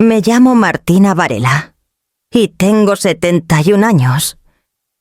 Me llamo Martina Varela y tengo 71 años.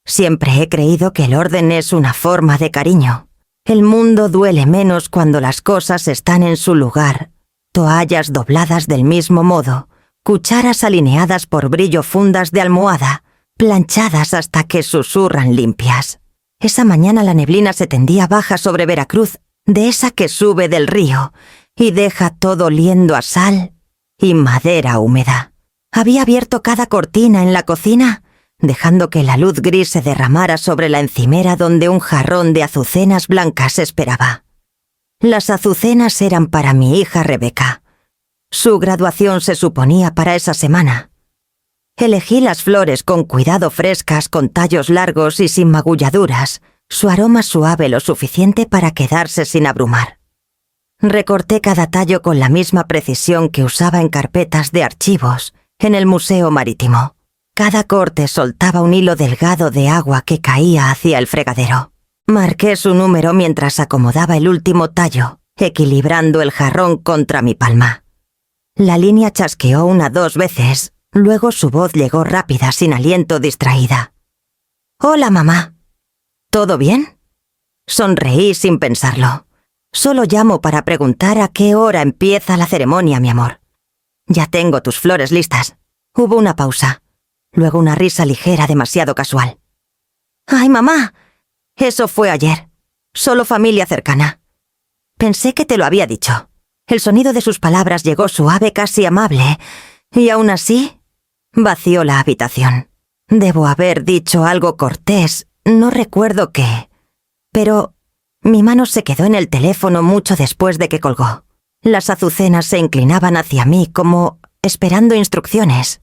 Siempre he creído que el orden es una forma de cariño. El mundo duele menos cuando las cosas están en su lugar. Toallas dobladas del mismo modo, cucharas alineadas por brillo, fundas de almohada, planchadas hasta que susurran limpias. Esa mañana la neblina se tendía baja sobre Veracruz, de esa que sube del río y deja todo oliendo a sal y madera húmeda. Había abierto cada cortina en la cocina, dejando que la luz gris se derramara sobre la encimera donde un jarrón de azucenas blancas esperaba. Las azucenas eran para mi hija Rebeca. Su graduación se suponía para esa semana. Elegí las flores con cuidado, frescas, con tallos largos y sin magulladuras, su aroma suave lo suficiente para quedarse sin abrumar. Recorté cada tallo con la misma precisión que usaba en carpetas de archivos en el Museo Marítimo. Cada corte soltaba un hilo delgado de agua que caía hacia el fregadero. Marqué su número mientras acomodaba el último tallo, equilibrando el jarrón contra mi palma. La línea chasqueó 1 o 2 veces, luego su voz llegó rápida, sin aliento, distraída. «Hola, mamá. ¿Todo bien?» Sonreí sin pensarlo. «Solo llamo para preguntar a qué hora empieza la ceremonia, mi amor. Ya tengo tus flores listas». Hubo una pausa, luego una risa ligera demasiado casual. «¡Ay, mamá! Eso fue ayer. Solo familia cercana». Pensé que te lo había dicho. El sonido de sus palabras llegó suave, casi amable, y aún así vació la habitación. Debo haber dicho algo cortés, no recuerdo qué. Pero mi mano se quedó en el teléfono mucho después de que colgó. Las azucenas se inclinaban hacia mí como esperando instrucciones.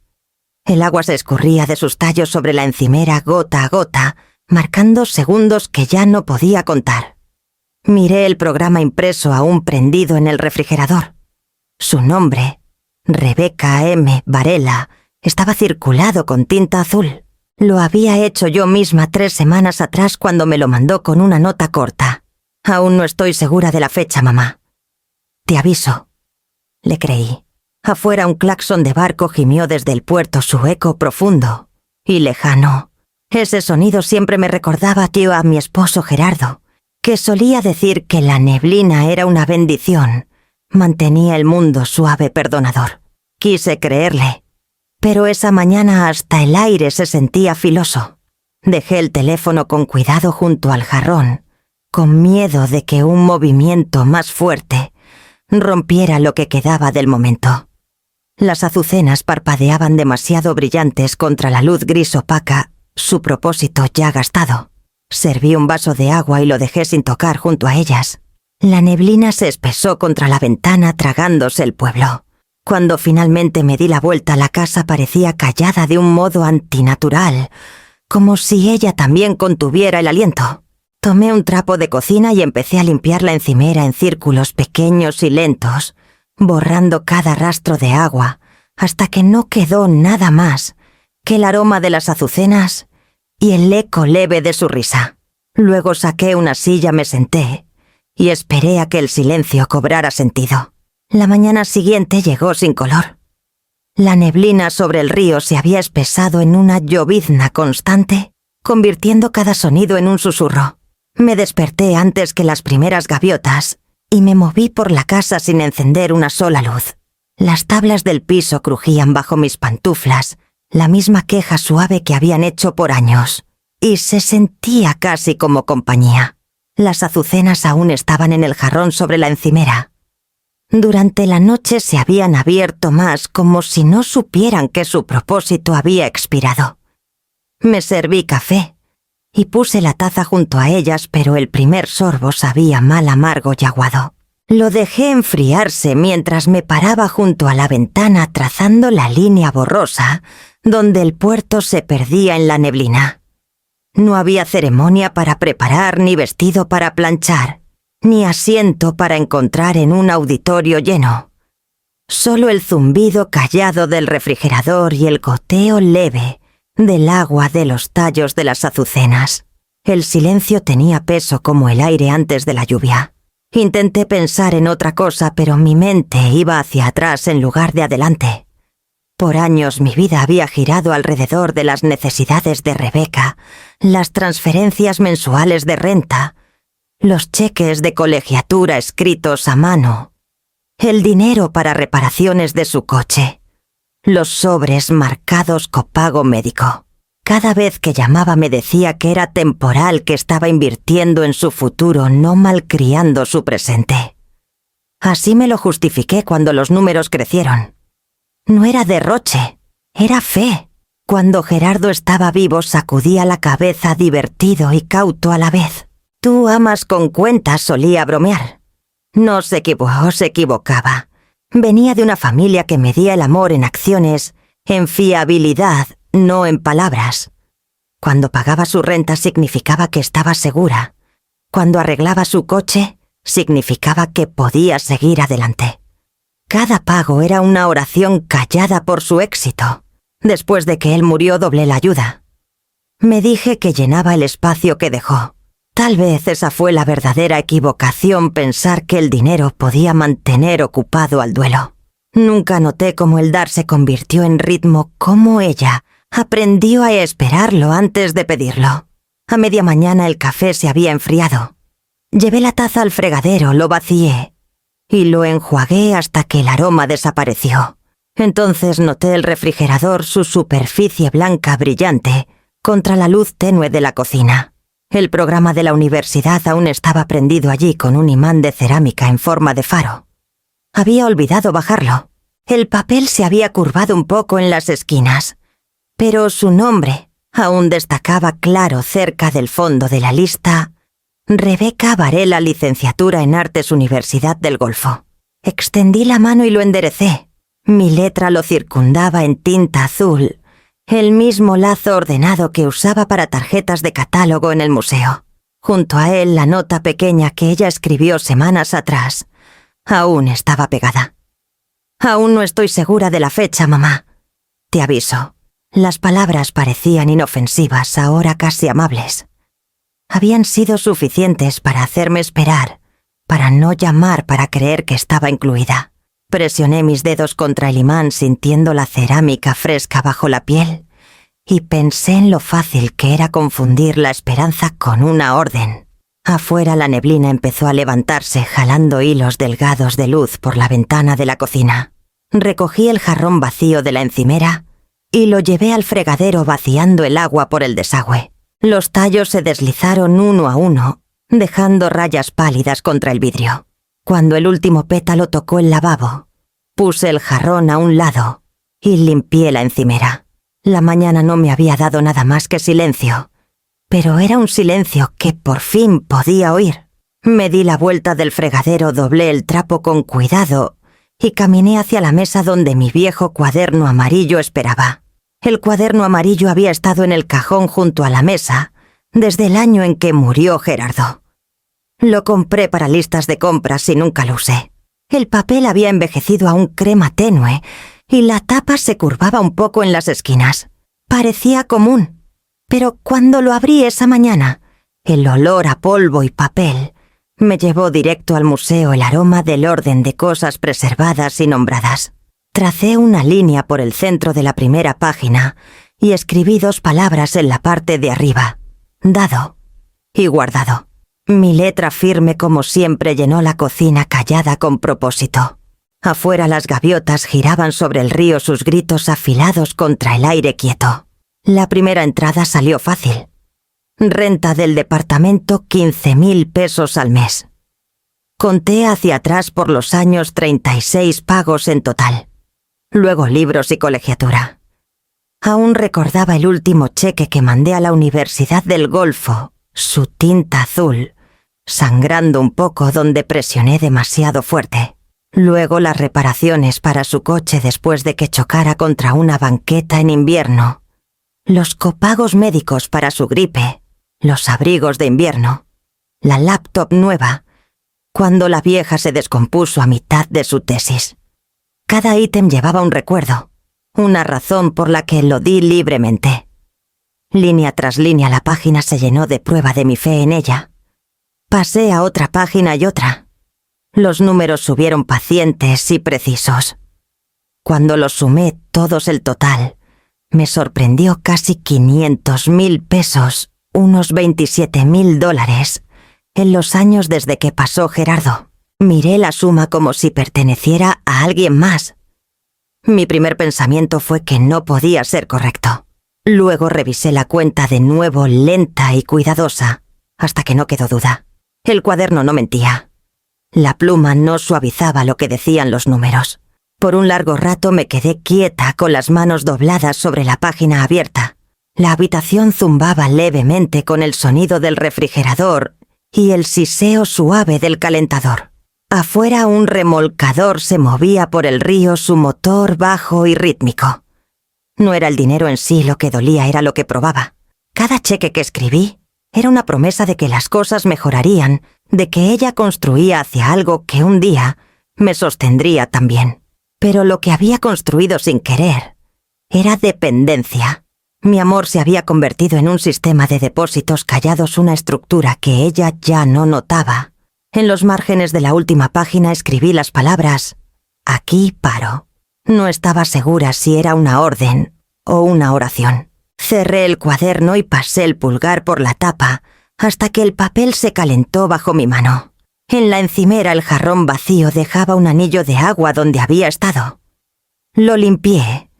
El agua se escurría de sus tallos sobre la encimera gota a gota, marcando segundos que ya no podía contar. Miré el programa impreso aún prendido en el refrigerador. Su nombre, Rebeca M. Varela, estaba circulado con tinta azul. Lo había hecho yo misma 3 semanas atrás cuando me lo mandó con una nota corta. «Aún no estoy segura de la fecha, mamá. Te aviso». Le creí. Afuera un claxon de barco gimió desde el puerto, su eco profundo y lejano. Ese sonido siempre me recordaba a mi esposo Gerardo, que solía decir que la neblina era una bendición. Mantenía el mundo suave, perdonador. Quise creerle, pero esa mañana hasta el aire se sentía filoso. Dejé el teléfono con cuidado junto al jarrón, con miedo de que un movimiento más fuerte rompiera lo que quedaba del momento. Las azucenas parpadeaban demasiado brillantes contra la luz gris opaca, su propósito ya gastado. Serví un vaso de agua y lo dejé sin tocar junto a ellas. La neblina se espesó contra la ventana tragándose el pueblo. Cuando finalmente me di la vuelta, la casa parecía callada de un modo antinatural, como si ella también contuviera el aliento. Tomé un trapo de cocina y empecé a limpiar la encimera en círculos pequeños y lentos, borrando cada rastro de agua, hasta que no quedó nada más que el aroma de las azucenas y el eco leve de su risa. Luego saqué una silla, me senté y esperé a que el silencio cobrara sentido. La mañana siguiente llegó sin color. La neblina sobre el río se había espesado en una llovizna constante, convirtiendo cada sonido en un susurro. Me desperté antes que las primeras gaviotas y me moví por la casa sin encender una sola luz. Las tablas del piso crujían bajo mis pantuflas, la misma queja suave que habían hecho por años, y se sentía casi como compañía. Las azucenas aún estaban en el jarrón sobre la encimera. Durante la noche se habían abierto más, como si no supieran que su propósito había expirado. Me serví café y puse la taza junto a ellas, pero el primer sorbo sabía mal, amargo y aguado. Lo dejé enfriarse mientras me paraba junto a la ventana trazando la línea borrosa donde el puerto se perdía en la neblina. No había ceremonia para preparar, ni vestido para planchar, ni asiento para encontrar en un auditorio lleno. Solo el zumbido callado del refrigerador y el goteo leve del agua de los tallos de las azucenas. El silencio tenía peso como el aire antes de la lluvia. Intenté pensar en otra cosa, pero mi mente iba hacia atrás en lugar de adelante. Por años mi vida había girado alrededor de las necesidades de Rebeca, las transferencias mensuales de renta, los cheques de colegiatura escritos a mano, el dinero para reparaciones de su coche, los sobres marcados copago médico. Cada vez que llamaba me decía que era temporal, que estaba invirtiendo en su futuro, no malcriando su presente. Así me lo justifiqué cuando los números crecieron. No era derroche, era fe. Cuando Gerardo estaba vivo sacudía la cabeza divertido y cauto a la vez. «Tú amas con cuentas», solía bromear. No se equivocaba. Venía de una familia que medía el amor en acciones, en fiabilidad, no en palabras. Cuando pagaba su renta significaba que estaba segura. Cuando arreglaba su coche, significaba que podía seguir adelante. Cada pago era una oración callada por su éxito. Después de que él murió, doblé la ayuda. Me dije que llenaba el espacio que dejó. Tal vez esa fue la verdadera equivocación, pensar que el dinero podía mantener ocupado al duelo. Nunca noté cómo el dar se convirtió en ritmo, cómo ella aprendió a esperarlo antes de pedirlo. A media mañana el café se había enfriado. Llevé la taza al fregadero, lo vacié y lo enjuagué hasta que el aroma desapareció. Entonces noté el refrigerador, su superficie blanca brillante, contra la luz tenue de la cocina. El programa de la universidad aún estaba prendido allí con un imán de cerámica en forma de faro. Había olvidado bajarlo. El papel se había curvado un poco en las esquinas, pero su nombre aún destacaba claro cerca del fondo de la lista: Rebeca Varela, licenciatura en Artes, Universidad del Golfo. Extendí la mano y lo enderecé. Mi letra lo circundaba en tinta azul, el mismo lazo ordenado que usaba para tarjetas de catálogo en el museo. Junto a él, la nota pequeña que ella escribió semanas atrás aún estaba pegada. «Aún no estoy segura de la fecha, mamá. Te aviso». Las palabras parecían inofensivas, ahora casi amables. Habían sido suficientes para hacerme esperar, para no llamar, para creer que estaba incluida. Presioné mis dedos contra el imán sintiendo la cerámica fresca bajo la piel y pensé en lo fácil que era confundir la esperanza con una orden. Afuera la neblina empezó a levantarse, jalando hilos delgados de luz por la ventana de la cocina. Recogí el jarrón vacío de la encimera y lo llevé al fregadero vaciando el agua por el desagüe. Los tallos se deslizaron uno a uno, dejando rayas pálidas contra el vidrio. Cuando el último pétalo tocó el lavabo, puse el jarrón a un lado y limpié la encimera. La mañana no me había dado nada más que silencio, pero era un silencio que por fin podía oír. Me di la vuelta del fregadero, doblé el trapo con cuidado y caminé hacia la mesa donde mi viejo cuaderno amarillo esperaba. El cuaderno amarillo había estado en el cajón junto a la mesa desde el año en que murió Gerardo. Lo compré para listas de compras y nunca lo usé. El papel había envejecido a un crema tenue y la tapa se curvaba un poco en las esquinas. Parecía común, pero cuando lo abrí esa mañana, el olor a polvo y papel me llevó directo al museo, el aroma del orden de cosas preservadas y nombradas. Tracé una línea por el centro de la primera página y escribí 2 palabras en la parte de arriba: dado y guardado. Mi letra firme como siempre llenó la cocina, callada con propósito. Afuera las gaviotas giraban sobre el río, sus gritos afilados contra el aire quieto. La primera entrada salió fácil. Renta del departamento, 15.000 pesos al mes. Conté hacia atrás por los años, 36 pagos en total. Luego libros y colegiatura. Aún recordaba el último cheque que mandé a la Universidad del Golfo, su tinta azul, sangrando un poco donde presioné demasiado fuerte. Luego las reparaciones para su coche después de que chocara contra una banqueta en invierno. Los copagos médicos para su gripe, los abrigos de invierno, la laptop nueva, cuando la vieja se descompuso a mitad de su tesis. Cada ítem llevaba un recuerdo, una razón por la que lo di libremente. Línea tras línea la página se llenó de prueba de mi fe en ella. Pasé a otra página y otra. Los números subieron pacientes y precisos. Cuando los sumé todos el total, me sorprendió casi 500.000 pesos, unos 27.000 dólares, en los años desde que pasó Gerardo. Miré la suma como si perteneciera a alguien más. Mi primer pensamiento fue que no podía ser correcto. Luego revisé la cuenta de nuevo lenta y cuidadosa, hasta que no quedó duda. El cuaderno no mentía. La pluma no suavizaba lo que decían los números. Por un largo rato me quedé quieta con las manos dobladas sobre la página abierta. La habitación zumbaba levemente con el sonido del refrigerador y el siseo suave del calentador. Afuera un remolcador se movía por el río, su motor bajo y rítmico. No era el dinero en sí lo que dolía, era lo que probaba. Cada cheque que escribí era una promesa de que las cosas mejorarían, de que ella construía hacia algo que un día me sostendría también. Pero lo que había construido sin querer era dependencia. Mi amor se había convertido en un sistema de depósitos callados, una estructura que ella ya no notaba. En los márgenes de la última página escribí las palabras: aquí paro. No estaba segura si era una orden o una oración. Cerré el cuaderno y pasé el pulgar por la tapa hasta que el papel se calentó bajo mi mano. En la encimera el jarrón vacío dejaba un anillo de agua donde había estado. Lo limpié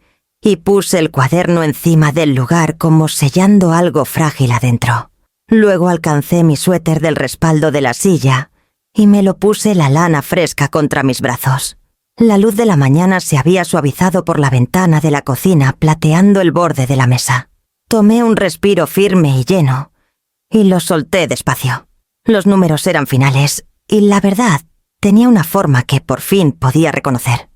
y puse el cuaderno encima del lugar como sellando algo frágil adentro. Luego alcancé mi suéter del respaldo de la silla y me lo puse la lana fresca contra mis brazos. La luz de la mañana se había suavizado por la ventana de la cocina, plateando el borde de la mesa. Tomé un respiro firme y lleno y lo solté despacio. Los números eran finales y la verdad tenía una forma que por fin podía reconocer.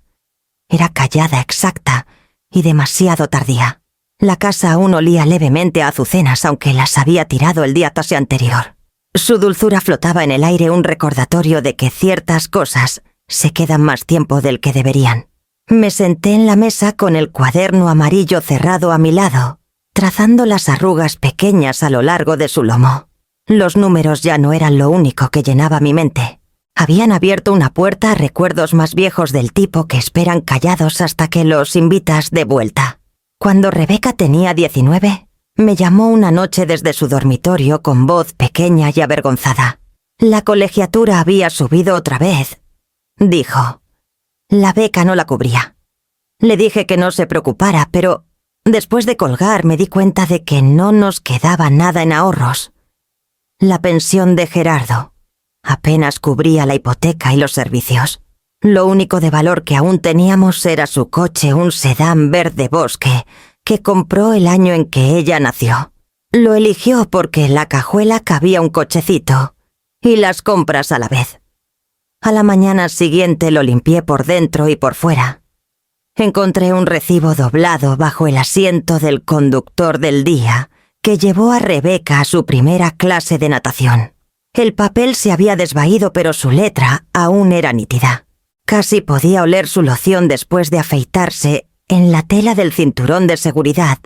Era callada, exacta y demasiado tardía. La casa aún olía levemente a azucenas, aunque las había tirado el día casi anterior. Su dulzura flotaba en el aire, un recordatorio de que ciertas cosas se quedan más tiempo del que deberían. Me senté en la mesa con el cuaderno amarillo cerrado a mi lado, trazando las arrugas pequeñas a lo largo de su lomo. Los números ya no eran lo único que llenaba mi mente. Habían abierto una puerta a recuerdos más viejos del tipo que esperan callados hasta que los invitas de vuelta. Cuando Rebeca tenía 19, me llamó una noche desde su dormitorio con voz pequeña y avergonzada. La colegiatura había subido otra vez, dijo. La beca no la cubría. Le dije que no se preocupara, pero después de colgar me di cuenta de que no nos quedaba nada en ahorros. La pensión de Gerardo apenas cubría la hipoteca y los servicios. Lo único de valor que aún teníamos era su coche, un sedán verde bosque, que compró el año en que ella nació. Lo eligió porque en la cajuela cabía un cochecito y las compras a la vez. A la mañana siguiente lo limpié por dentro y por fuera. Encontré un recibo doblado bajo el asiento del conductor del día que llevó a Rebeca a su primera clase de natación. El papel se había desvaído, pero su letra aún era nítida. Casi podía oler su loción después de afeitarse en la tela del cinturón de seguridad,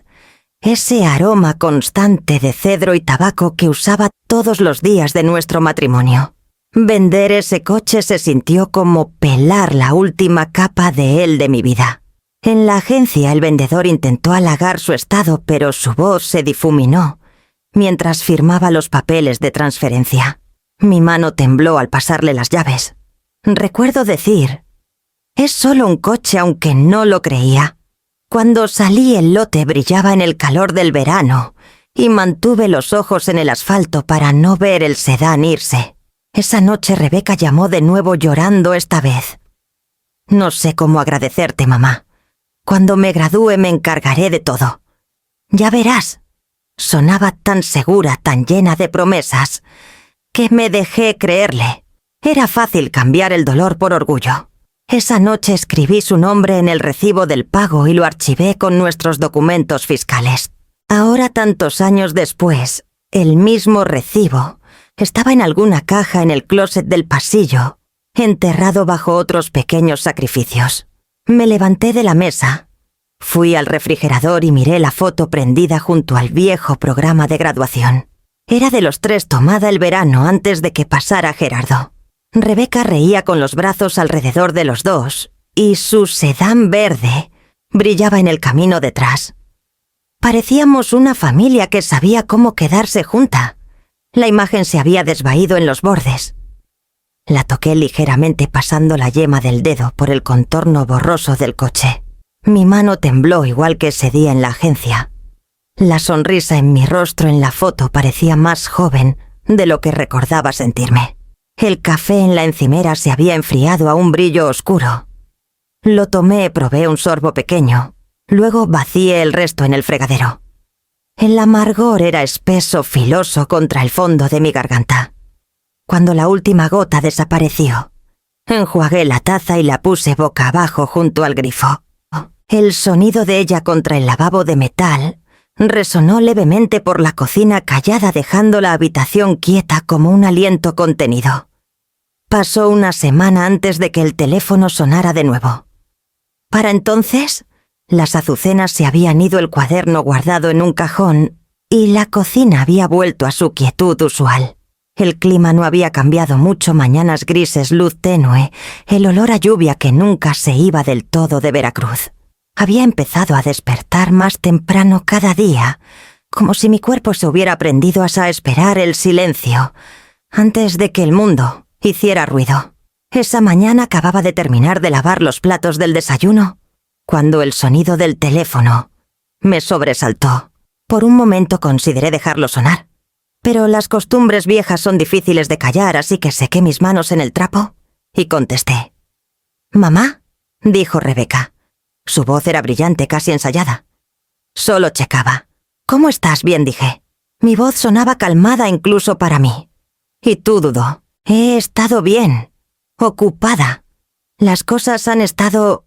ese aroma constante de cedro y tabaco que usaba todos los días de nuestro matrimonio. Vender ese coche se sintió como pelar la última capa de él de mi vida. En la agencia el vendedor intentó halagar su estado, pero su voz se difuminó mientras firmaba los papeles de transferencia. Mi mano tembló al pasarle las llaves. Recuerdo decir: «Es solo un coche», aunque no lo creía. Cuando salí el lote brillaba en el calor del verano y mantuve los ojos en el asfalto para no ver el sedán irse. Esa noche Rebeca llamó de nuevo llorando esta vez. «No sé cómo agradecerte, mamá. Cuando me gradúe me encargaré de todo. Ya verás». Sonaba tan segura, tan llena de promesas, que me dejé creerle. Era fácil cambiar el dolor por orgullo. Esa noche escribí su nombre en el recibo del pago y lo archivé con nuestros documentos fiscales. Ahora, tantos años después, el mismo recibo estaba en alguna caja en el closet del pasillo, enterrado bajo otros pequeños sacrificios. Me levanté de la mesa. Fui al refrigerador y miré la foto prendida junto al viejo programa de graduación. Era de los 3 tomada el verano antes de que pasara Gerardo. Rebeca reía con los brazos alrededor de los dos y su sedán verde brillaba en el camino detrás. Parecíamos una familia que sabía cómo quedarse junta. La imagen se había desvaído en los bordes. La toqué ligeramente pasando la yema del dedo por el contorno borroso del coche. Mi mano tembló igual que ese día en la agencia. La sonrisa en mi rostro en la foto parecía más joven de lo que recordaba sentirme. El café en la encimera se había enfriado a un brillo oscuro. Lo tomé, probé un sorbo pequeño. Luego vacié el resto en el fregadero. El amargor era espeso, filoso contra el fondo de mi garganta. Cuando la última gota desapareció, enjuagué la taza y la puse boca abajo junto al grifo. El sonido de ella contra el lavabo de metal resonó levemente por la cocina callada, dejando la habitación quieta como un aliento contenido. Pasó una semana antes de que el teléfono sonara de nuevo. Para entonces, las azucenas se habían ido, el cuaderno guardado en un cajón, y la cocina había vuelto a su quietud usual. El clima no había cambiado mucho, mañanas grises, luz tenue, el olor a lluvia que nunca se iba del todo de Veracruz. Había empezado a despertar más temprano cada día, como si mi cuerpo se hubiera aprendido a esperar el silencio, antes de que el mundo hiciera ruido. Esa mañana acababa de terminar de lavar los platos del desayuno, cuando el sonido del teléfono me sobresaltó. Por un momento consideré dejarlo sonar, pero las costumbres viejas son difíciles de callar, así que sequé mis manos en el trapo y contesté. «¿Mamá?», dijo Rebeca. Su voz era brillante, casi ensayada. Solo checaba. «¿Cómo estás?» «Bien», dije. Mi voz sonaba calmada incluso para mí. «¿Y tú?» dudó. «He estado bien. Ocupada. Las cosas han estado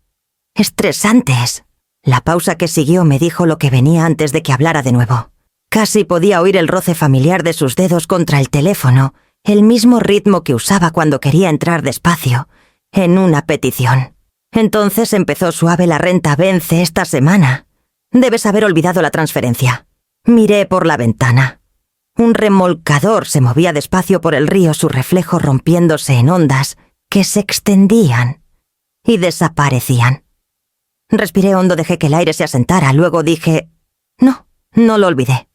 estresantes». La pausa que siguió me dijo lo que venía antes de que hablara de nuevo. Casi podía oír el roce familiar de sus dedos contra el teléfono, el mismo ritmo que usaba cuando quería entrar despacio, en una petición. Entonces empezó suave. «La renta vence esta semana. Debes haber olvidado la transferencia». Miré por la ventana. Un remolcador se movía despacio por el río, su reflejo rompiéndose en ondas que se extendían y desaparecían. Respiré hondo, dejé que el aire se asentara, luego dije, no lo olvidé.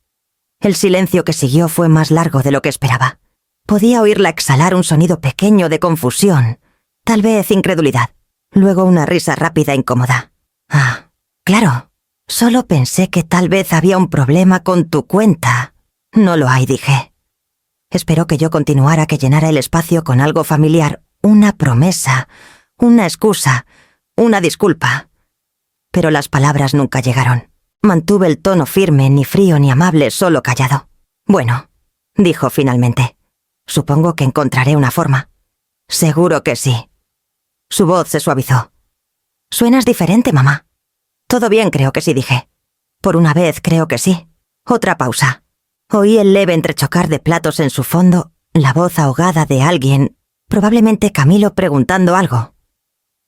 El silencio que siguió fue más largo de lo que esperaba. Podía oírla exhalar un sonido pequeño de confusión, tal vez incredulidad. Luego una risa rápida e incómoda. «Ah, claro. Solo pensé que tal vez había un problema con tu cuenta». «No lo hay», dije. Esperó que yo continuara, que llenara el espacio con algo familiar, una promesa, una excusa, una disculpa. Pero las palabras nunca llegaron. Mantuve el tono firme, ni frío ni amable, solo callado. «Bueno», dijo finalmente. «Supongo que encontraré una forma». «Seguro que sí». Su voz se suavizó. «Suenas diferente, mamá». «Todo bien, creo que sí», dije. «Por una vez, creo que sí». Otra pausa. Oí el leve entrechocar de platos en su fondo, la voz ahogada de alguien, probablemente Camilo, preguntando algo.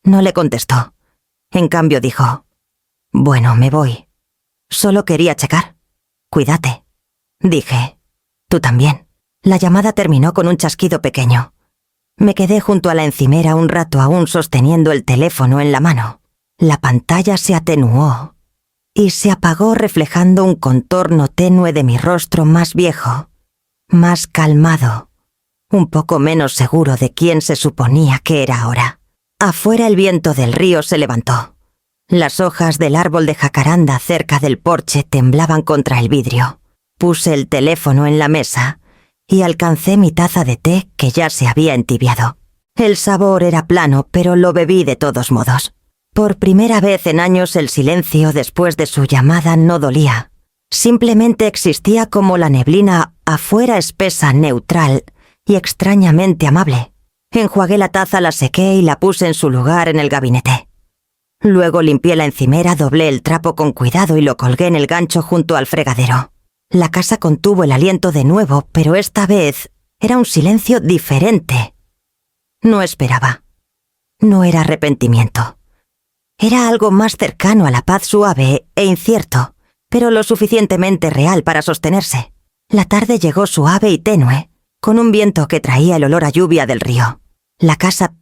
No le contestó. En cambio dijo, «Bueno, me voy. Solo quería checar. Cuídate». Dije, «Tú también». La llamada terminó con un chasquido pequeño. Me quedé junto a la encimera un rato, aún sosteniendo el teléfono en la mano. La pantalla se atenuó y se apagó, reflejando un contorno tenue de mi rostro más viejo, más calmado, un poco menos seguro de quién se suponía que era ahora. Afuera el viento del río se levantó. Las hojas del árbol de jacaranda cerca del porche temblaban contra el vidrio. Puse el teléfono en la mesa y alcancé mi taza de té, que ya se había entibiado. El sabor era plano, pero lo bebí de todos modos. Por primera vez en años el silencio después de su llamada no dolía. Simplemente existía como la neblina afuera, espesa, neutral y extrañamente amable. Enjuagué la taza, la sequé y la puse en su lugar en el gabinete. Luego limpié la encimera, doblé el trapo con cuidado y lo colgué en el gancho junto al fregadero. La casa contuvo el aliento de nuevo, pero esta vez era un silencio diferente. No esperaba. No era arrepentimiento. Era algo más cercano a la paz, suave e incierto, pero lo suficientemente real para sostenerse. La tarde llegó suave y tenue, con un viento que traía el olor a lluvia del río. La casa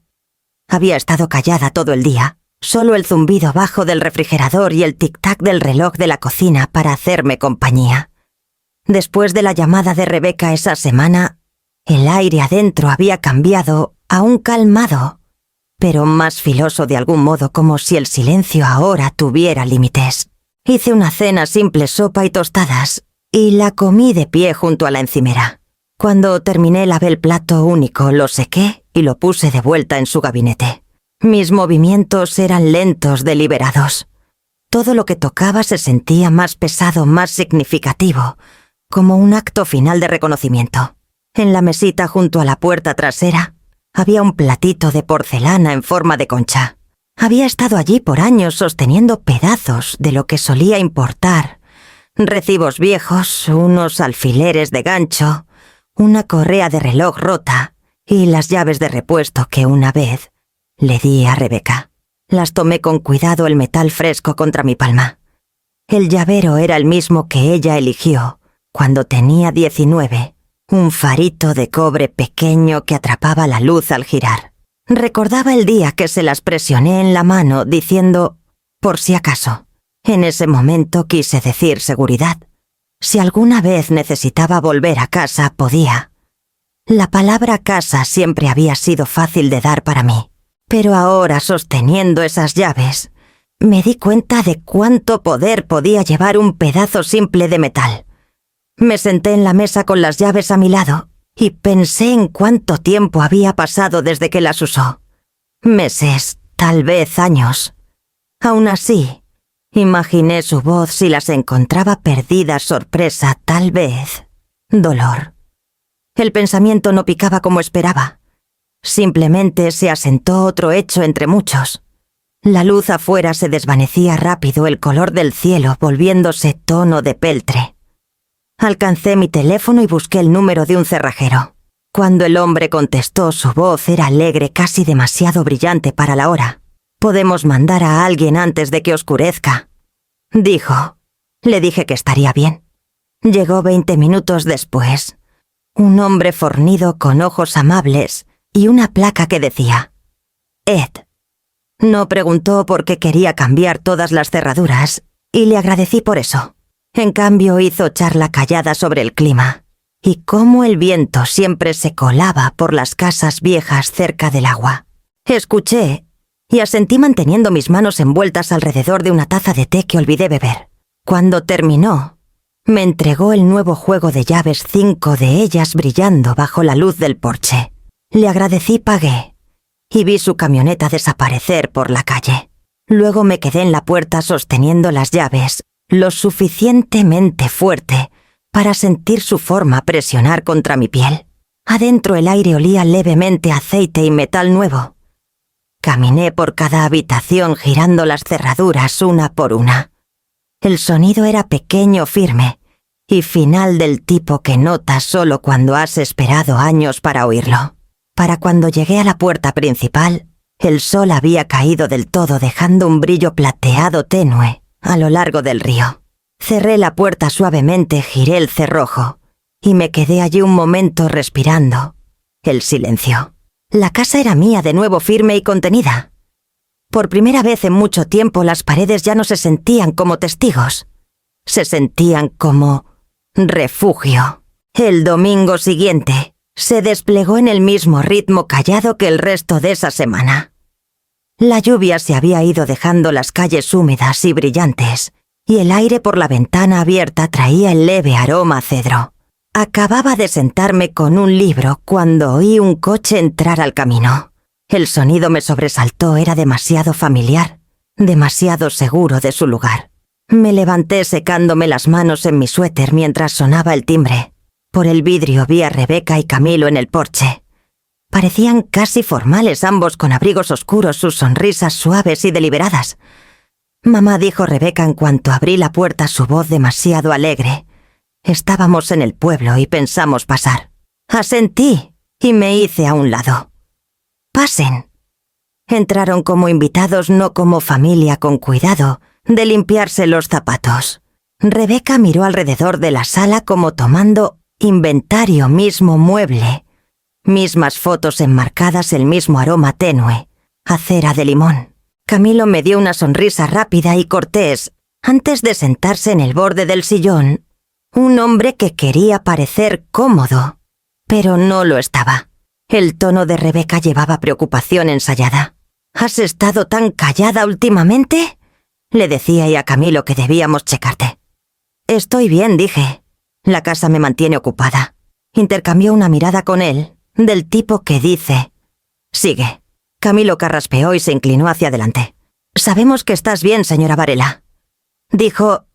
había estado callada todo el día, Solo el zumbido bajo del refrigerador y el tic-tac del reloj de la cocina para hacerme compañía. Después de la llamada de Rebeca esa semana, el aire adentro había cambiado a un calmado, pero más filoso de algún modo, como si el silencio ahora tuviera límites. Hice una cena simple, sopa y tostadas, y la comí de pie junto a la encimera. Cuando terminé lavé el plato único, lo sequé y lo puse de vuelta en su gabinete. Mis movimientos eran lentos, deliberados. Todo lo que tocaba se sentía más pesado, más significativo, como un acto final de reconocimiento. En la mesita junto a la puerta trasera había un platito de porcelana en forma de concha. Había estado allí por años sosteniendo pedazos de lo que solía importar: recibos viejos, unos alfileres de gancho, una correa de reloj rota y las llaves de repuesto que una vez le di a Rebeca. Las tomé con cuidado, el metal fresco contra mi palma. El llavero era el mismo que ella eligió cuando tenía 19, un farito de cobre pequeño que atrapaba la luz al girar. Recordaba el día que se las presioné en la mano diciendo, por si acaso. En ese momento quise decir seguridad. Si alguna vez necesitaba volver a casa, podía. La palabra casa siempre había sido fácil de dar para mí, pero ahora, sosteniendo esas llaves, me di cuenta de cuánto poder podía llevar un pedazo simple de metal. Me senté en la mesa con las llaves a mi lado y pensé en cuánto tiempo había pasado desde que las usó. Meses, tal vez años. Aún así, imaginé su voz si las encontraba perdidas, sorpresa, tal vez dolor. El pensamiento no picaba como esperaba. Simplemente se asentó otro hecho entre muchos. La luz afuera se desvanecía rápido, el color del cielo volviéndose tono de peltre. Alcancé mi teléfono y busqué el número de un cerrajero. Cuando el hombre contestó, su voz era alegre, casi demasiado brillante para la hora. «Podemos mandar a alguien antes de que oscurezca», dijo. Le dije que estaría bien. Llegó 20 minutos después. Un hombre fornido con ojos amables y una placa que decía «Ed». No preguntó por qué quería cambiar todas las cerraduras y le agradecí por eso. En cambio, hizo charla callada sobre el clima y cómo el viento siempre se colaba por las casas viejas cerca del agua. Escuché y asentí manteniendo mis manos envueltas alrededor de una taza de té que olvidé beber. Cuando terminó, me entregó el nuevo juego de llaves, 5 de ellas brillando bajo la luz del porche. Le agradecí, pagué y vi su camioneta desaparecer por la calle. Luego me quedé en la puerta sosteniendo las llaves lo suficientemente fuerte para sentir su forma presionar contra mi piel. Adentro el aire olía levemente a aceite y metal nuevo. Caminé por cada habitación girando las cerraduras una por una. El sonido era pequeño, firme y final, del tipo que notas solo cuando has esperado años para oírlo. Para cuando llegué a la puerta principal, el sol había caído del todo, dejando un brillo plateado tenue a lo largo del río. Cerré la puerta suavemente, giré el cerrojo y me quedé allí un momento respirando el silencio. La casa era mía de nuevo, firme y contenida. Por primera vez en mucho tiempo las paredes ya no se sentían como testigos. Se sentían como refugio. El domingo siguiente se desplegó en el mismo ritmo callado que el resto de esa semana. La lluvia se había ido dejando las calles húmedas y brillantes, y el aire por la ventana abierta traía el leve aroma a cedro. Acababa de sentarme con un libro cuando oí un coche entrar al camino. El sonido me sobresaltó, era demasiado familiar, demasiado seguro de su lugar. Me levanté secándome las manos en mi suéter mientras sonaba el timbre. Por el vidrio vi a Rebeca y Camilo en el porche. Parecían casi formales, ambos con abrigos oscuros, sus sonrisas suaves y deliberadas. «Mamá», dijo Rebeca en cuanto abrí la puerta, su voz demasiado alegre. Estábamos en el pueblo y pensamos pasar. Asentí y me hice a un lado. «Pasen». Entraron como invitados, no como familia, con cuidado de limpiarse los zapatos. Rebeca miró alrededor de la sala como tomando inventario, mismo mueble, mismas fotos enmarcadas, el mismo aroma tenue, a cera de limón. Camilo me dio una sonrisa rápida y cortés antes de sentarse en el borde del sillón. Un hombre que quería parecer cómodo, pero no lo estaba. El tono de Rebeca llevaba preocupación ensayada. ¿Has estado tan callada últimamente? Le decía y a Camilo que debíamos checarte. Estoy bien, dije. La casa me mantiene ocupada. Intercambió una mirada con él, del tipo que dice: sigue. Camilo carraspeó y se inclinó hacia adelante. Sabemos que estás bien, señora Varela. Dijo,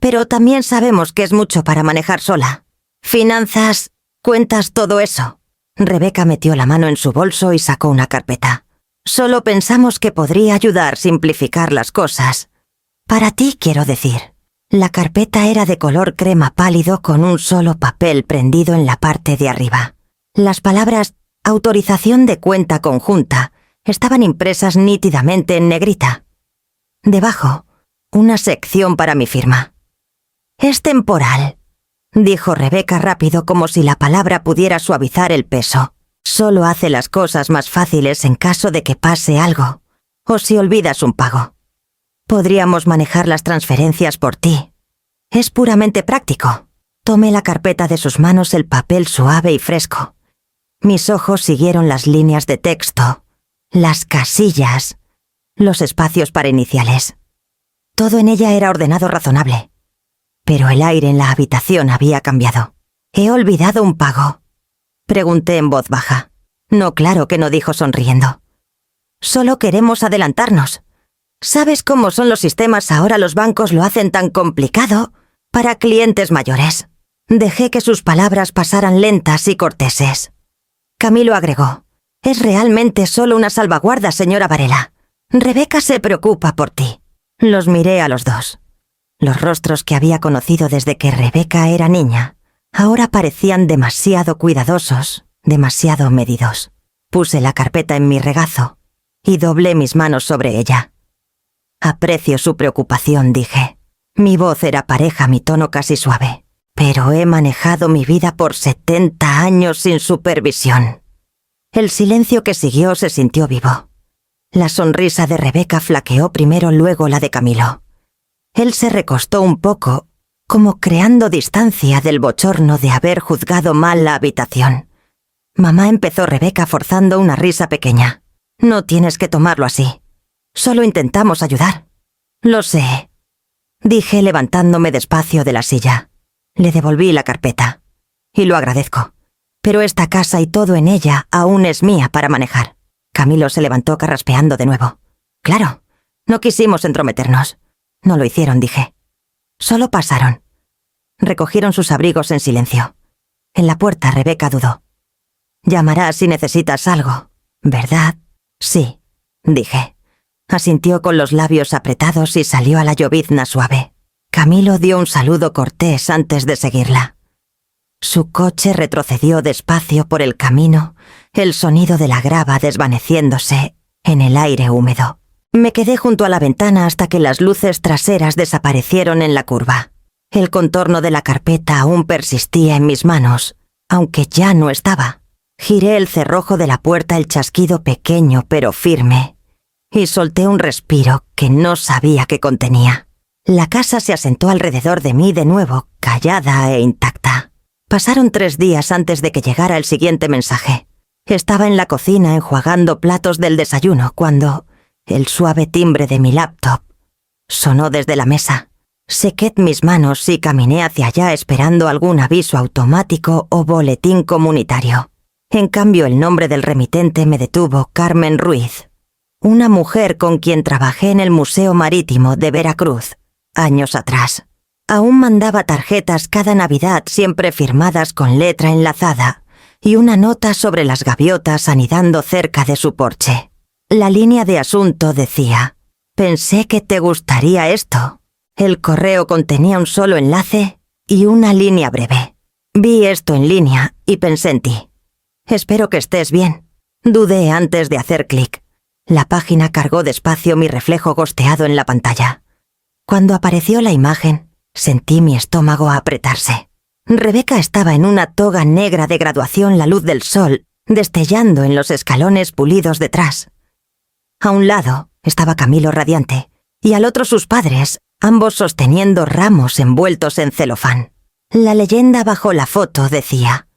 pero también sabemos que es mucho para manejar sola. Finanzas, cuentas, todo eso. Rebeca metió la mano en su bolso y sacó una carpeta. Solo pensamos que podría ayudar a simplificar las cosas. Para ti, quiero decir. La carpeta era de color crema pálido con un solo papel prendido en la parte de arriba. Las palabras «autorización de cuenta conjunta» estaban impresas nítidamente en negrita. Debajo, una sección para mi firma. «Es temporal», dijo Rebeca rápido como si la palabra pudiera suavizar el peso. «Solo hace las cosas más fáciles en caso de que pase algo, o si olvidas un pago. Podríamos manejar las transferencias por ti. Es puramente práctico». Tomé la carpeta de sus manos, el papel suave y fresco. Mis ojos siguieron las líneas de texto, las casillas, los espacios para iniciales. Todo en ella era ordenado razonable. Pero el aire en la habitación había cambiado. «¿He olvidado un pago?», pregunté en voz baja. No, claro que no, dijo sonriendo. «Solo queremos adelantarnos. ¿Sabes cómo son los sistemas ahora? Los bancos lo hacen tan complicado para clientes mayores». Dejé que sus palabras pasaran lentas y corteses. Camilo agregó: «Es realmente solo una salvaguarda, señora Varela. Rebeca se preocupa por ti». Los miré a los dos. Los rostros que había conocido desde que Rebeca era niña ahora parecían demasiado cuidadosos, demasiado medidos. Puse la carpeta en mi regazo y doblé mis manos sobre ella. «Aprecio su preocupación», dije. Mi voz era pareja, mi tono casi suave. «Pero he manejado mi vida por 70 años sin supervisión». El silencio que siguió se sintió vivo. La sonrisa de Rebeca flaqueó primero, luego la de Camilo. Él se recostó un poco, como creando distancia del bochorno de haber juzgado mal la habitación. «Mamá», empezó Rebeca forzando una risa pequeña. «No tienes que tomarlo así. Solo intentamos ayudar». «Lo sé», dije levantándome despacio de la silla. Le devolví la carpeta. «Y lo agradezco. Pero esta casa y todo en ella aún es mía para manejar». Camilo se levantó carraspeando de nuevo. «Claro, no quisimos entrometernos». «No lo hicieron», dije. Solo pasaron. Recogieron sus abrigos en silencio. En la puerta Rebeca dudó. «Llamarás si necesitas algo, ¿verdad?» «Sí», dije. Asintió con los labios apretados y salió a la llovizna suave. Camilo dio un saludo cortés antes de seguirla. Su coche retrocedió despacio por el camino, el sonido de la grava desvaneciéndose en el aire húmedo. Me quedé junto a la ventana hasta que las luces traseras desaparecieron en la curva. El contorno de la carpeta aún persistía en mis manos, aunque ya no estaba. Giré el cerrojo de la puerta, el chasquido pequeño pero firme, y solté un respiro que no sabía qué contenía. La casa se asentó alrededor de mí de nuevo, callada e intacta. Pasaron 3 días antes de que llegara el siguiente mensaje. Estaba en la cocina enjuagando platos del desayuno cuando el suave timbre de mi laptop sonó desde la mesa. Sequé mis manos y caminé hacia allá esperando algún aviso automático o boletín comunitario. En cambio, el nombre del remitente me detuvo: Carmen Ruiz, una mujer con quien trabajé en el Museo Marítimo de Veracruz años atrás. Aún mandaba tarjetas cada Navidad, siempre firmadas con letra enlazada, y una nota sobre las gaviotas anidando cerca de su porche. La línea de asunto decía: «Pensé que te gustaría esto». El correo contenía un solo enlace y una línea breve. «Vi esto en línea y pensé en ti. Espero que estés bien». Dudé antes de hacer clic. La página cargó despacio, mi reflejo gosteado en la pantalla. Cuando apareció la imagen, sentí mi estómago apretarse. Rebeca estaba en una toga negra de graduación, la luz del sol destellando en los escalones pulidos detrás. A un lado, estaba Camilo radiante, y al otro sus padres, ambos sosteniendo ramos envueltos en celofán. La leyenda bajo la foto decía: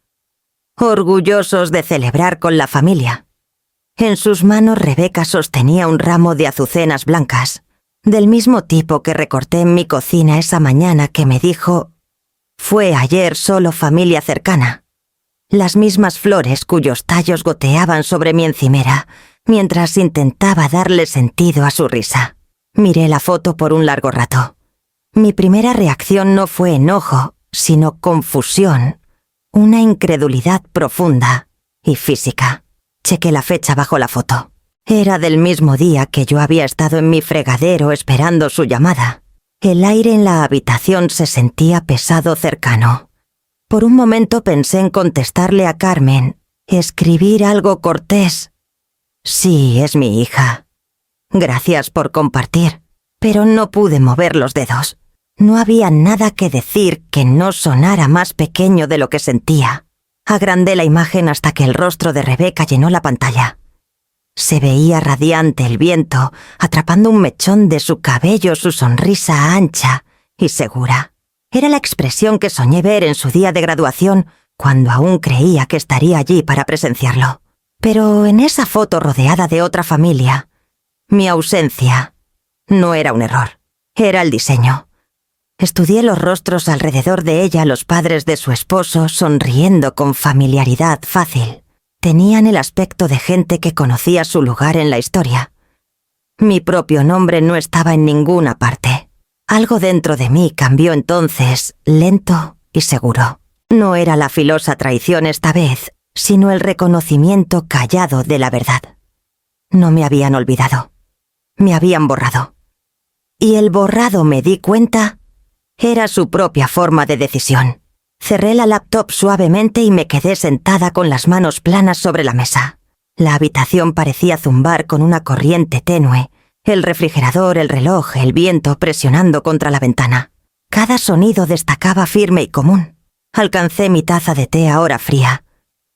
orgullosos de celebrar con la familia. En sus manos Rebeca sostenía un ramo de azucenas blancas, del mismo tipo que recorté en mi cocina esa mañana que me dijo: fue ayer solo familia cercana. Las mismas flores cuyos tallos goteaban sobre mi encimera, mientras intentaba darle sentido a su risa. Miré la foto por un largo rato. Mi primera reacción no fue enojo, sino confusión, una incredulidad profunda y física. Chequé la fecha bajo la foto. Era del mismo día que yo había estado en mi fregadero esperando su llamada. El aire en la habitación se sentía pesado cercano. Por un momento pensé en contestarle a Carmen, escribir algo cortés. Sí, es mi hija. Gracias por compartir. Pero no pude mover los dedos. No había nada que decir que no sonara más pequeño de lo que sentía. Agrandé la imagen hasta que el rostro de Rebeca llenó la pantalla. Se veía radiante el viento, atrapando un mechón de su cabello, su sonrisa ancha y segura. Era la expresión que soñé ver en su día de graduación, cuando aún creía que estaría allí para presenciarlo. Pero en esa foto rodeada de otra familia, mi ausencia no era un error, era el diseño. Estudié los rostros alrededor de ella, los padres de su esposo, sonriendo con familiaridad fácil. Tenían el aspecto de gente que conocía su lugar en la historia. Mi propio nombre no estaba en ninguna parte. Algo dentro de mí cambió entonces, lento y seguro. No era la filosa traición esta vez, sino el reconocimiento callado de la verdad. No me habían olvidado. Me habían borrado. Y el borrado, me di cuenta, era su propia forma de decisión. Cerré la laptop suavemente y me quedé sentada con las manos planas sobre la mesa. La habitación parecía zumbar con una corriente tenue, el refrigerador, el reloj, el viento presionando contra la ventana. Cada sonido destacaba firme y común. Alcancé mi taza de té ahora fría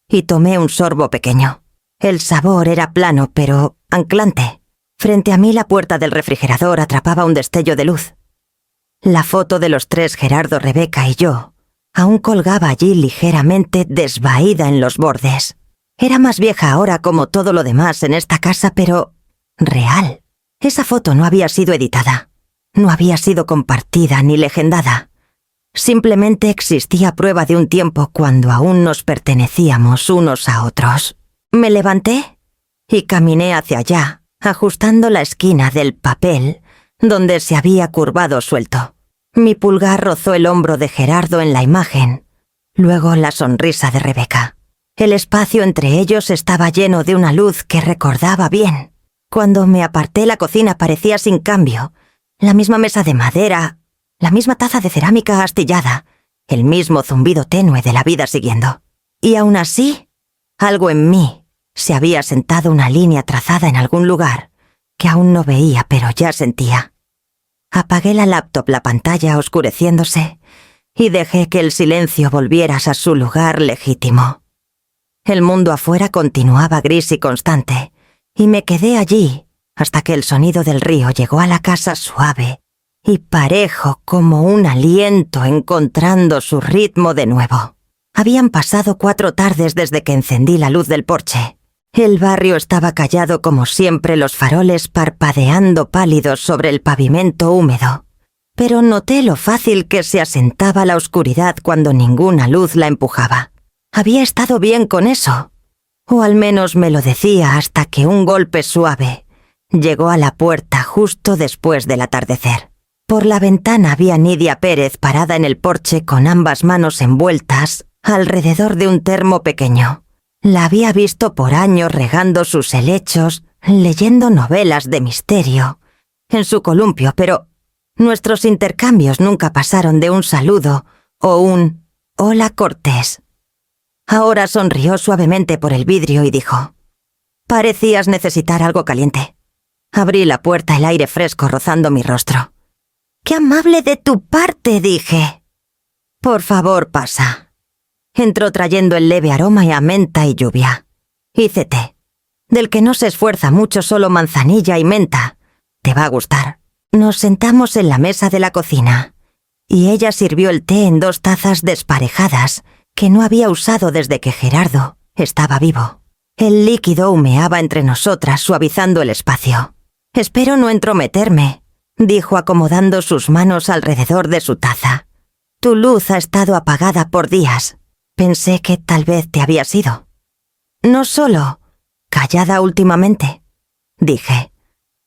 y tomé un sorbo pequeño. El sabor era plano pero anclante. Frente a mí la puerta del refrigerador atrapaba un destello de luz. La foto de los tres, Gerardo, Rebeca y yo, aún colgaba allí ligeramente desvaída en los bordes. Era más vieja ahora como todo lo demás en esta casa, pero real. Esa foto no había sido editada, no había sido compartida ni legendada. Simplemente existía prueba de un tiempo cuando aún nos pertenecíamos unos a otros. Me levanté y caminé hacia allá, ajustando la esquina del papel donde se había curvado suelto. Mi pulgar rozó el hombro de Gerardo en la imagen, luego la sonrisa de Rebeca. El espacio entre ellos estaba lleno de una luz que recordaba bien. Cuando me aparté, la cocina parecía sin cambio. La misma mesa de madera, la misma taza de cerámica astillada, el mismo zumbido tenue de la vida siguiendo. Y aún así, algo en mí se había sentado una línea trazada en algún lugar que aún no veía, pero ya sentía. Apagué la laptop, la pantalla oscureciéndose, y dejé que el silencio volviera a su lugar legítimo. El mundo afuera continuaba gris y constante, y me quedé allí hasta que el sonido del río llegó a la casa suave y parejo como un aliento encontrando su ritmo de nuevo. Habían pasado 4 tardes desde que encendí la luz del porche. El barrio estaba callado como siempre, los faroles parpadeando pálidos sobre el pavimento húmedo. Pero noté lo fácil que se asentaba la oscuridad cuando ninguna luz la empujaba. Había estado bien con eso, o al menos me lo decía hasta que un golpe suave llegó a la puerta justo después del atardecer. Por la ventana vi a Nidia Pérez parada en el porche con ambas manos envueltas alrededor de un termo pequeño. La había visto por años regando sus helechos, leyendo novelas de misterio en su columpio, pero nuestros intercambios nunca pasaron de un saludo o un «hola cortés». Ahora sonrió suavemente por el vidrio y dijo: «Parecías necesitar algo caliente». Abrí la puerta, el aire fresco rozando mi rostro. «¡Qué amable de tu parte!», dije. «Por favor, pasa». Entró trayendo el leve aroma a menta y lluvia. Hice té, del que no se esfuerza mucho, solo manzanilla y menta, Te va a gustar. Nos sentamos en la mesa de la cocina y ella sirvió el té en 2 tazas desparejadas que no había usado desde que Gerardo estaba vivo. El líquido humeaba entre nosotras, suavizando el espacio. «Espero no entrometerme», dijo acomodando sus manos alrededor de su taza. «Tu luz ha estado apagada por días. Pensé que tal vez te habías ido». «No solo callada últimamente», dije.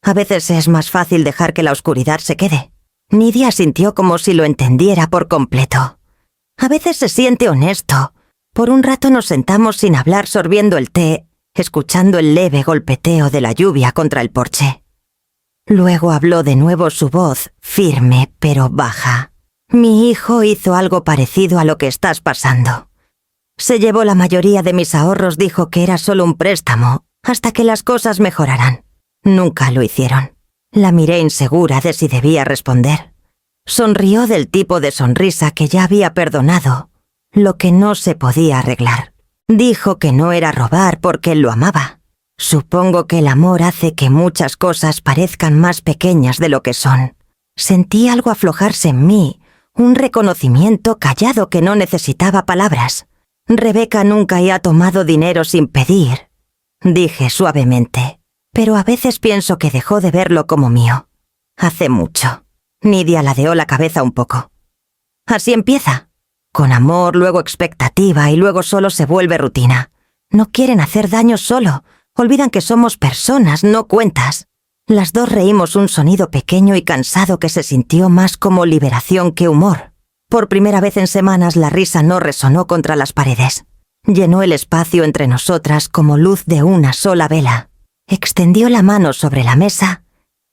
«A veces es más fácil dejar que la oscuridad se quede». Nidia sintió como si lo entendiera por completo. «A veces se siente honesto». Por un rato nos sentamos sin hablar sorbiendo el té, escuchando el leve golpeteo de la lluvia contra el porche. Luego habló de nuevo su voz, firme pero baja. «Mi hijo hizo algo parecido a lo que estás pasando. Se llevó la mayoría de mis ahorros, dijo que era solo un préstamo, hasta que las cosas mejoraran. Nunca lo hicieron». La miré insegura de si debía responder. Sonrió del tipo de sonrisa que ya había perdonado, lo que no se podía arreglar. Dijo que no era robar porque él lo amaba. Supongo que el amor hace que muchas cosas parezcan más pequeñas de lo que son. Sentí algo aflojarse en mí, un reconocimiento callado que no necesitaba palabras. «Rebeca nunca ha tomado dinero sin pedir», dije suavemente, «pero a veces pienso que dejó de verlo como mío. Hace mucho». Nidia ladeó la cabeza un poco. «Así empieza. Con amor, luego expectativa y luego solo se vuelve rutina. No quieren hacer daño solo. Olvidan que somos personas, no cuentas». Las dos reímos un sonido pequeño y cansado que se sintió más como liberación que humor. Por primera vez en semanas la risa no resonó contra las paredes. Llenó el espacio entre nosotras como luz de una sola vela. Extendió la mano sobre la mesa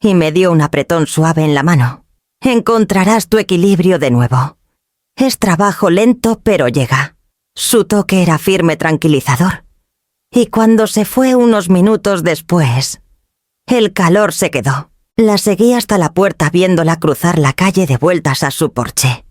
y me dio un apretón suave en la mano. «Encontrarás tu equilibrio de nuevo. Es trabajo lento, pero llega». Su toque era firme, tranquilizador. Y cuando se fue unos minutos después, el calor se quedó. La seguí hasta la puerta viéndola cruzar la calle de vueltas a su porche.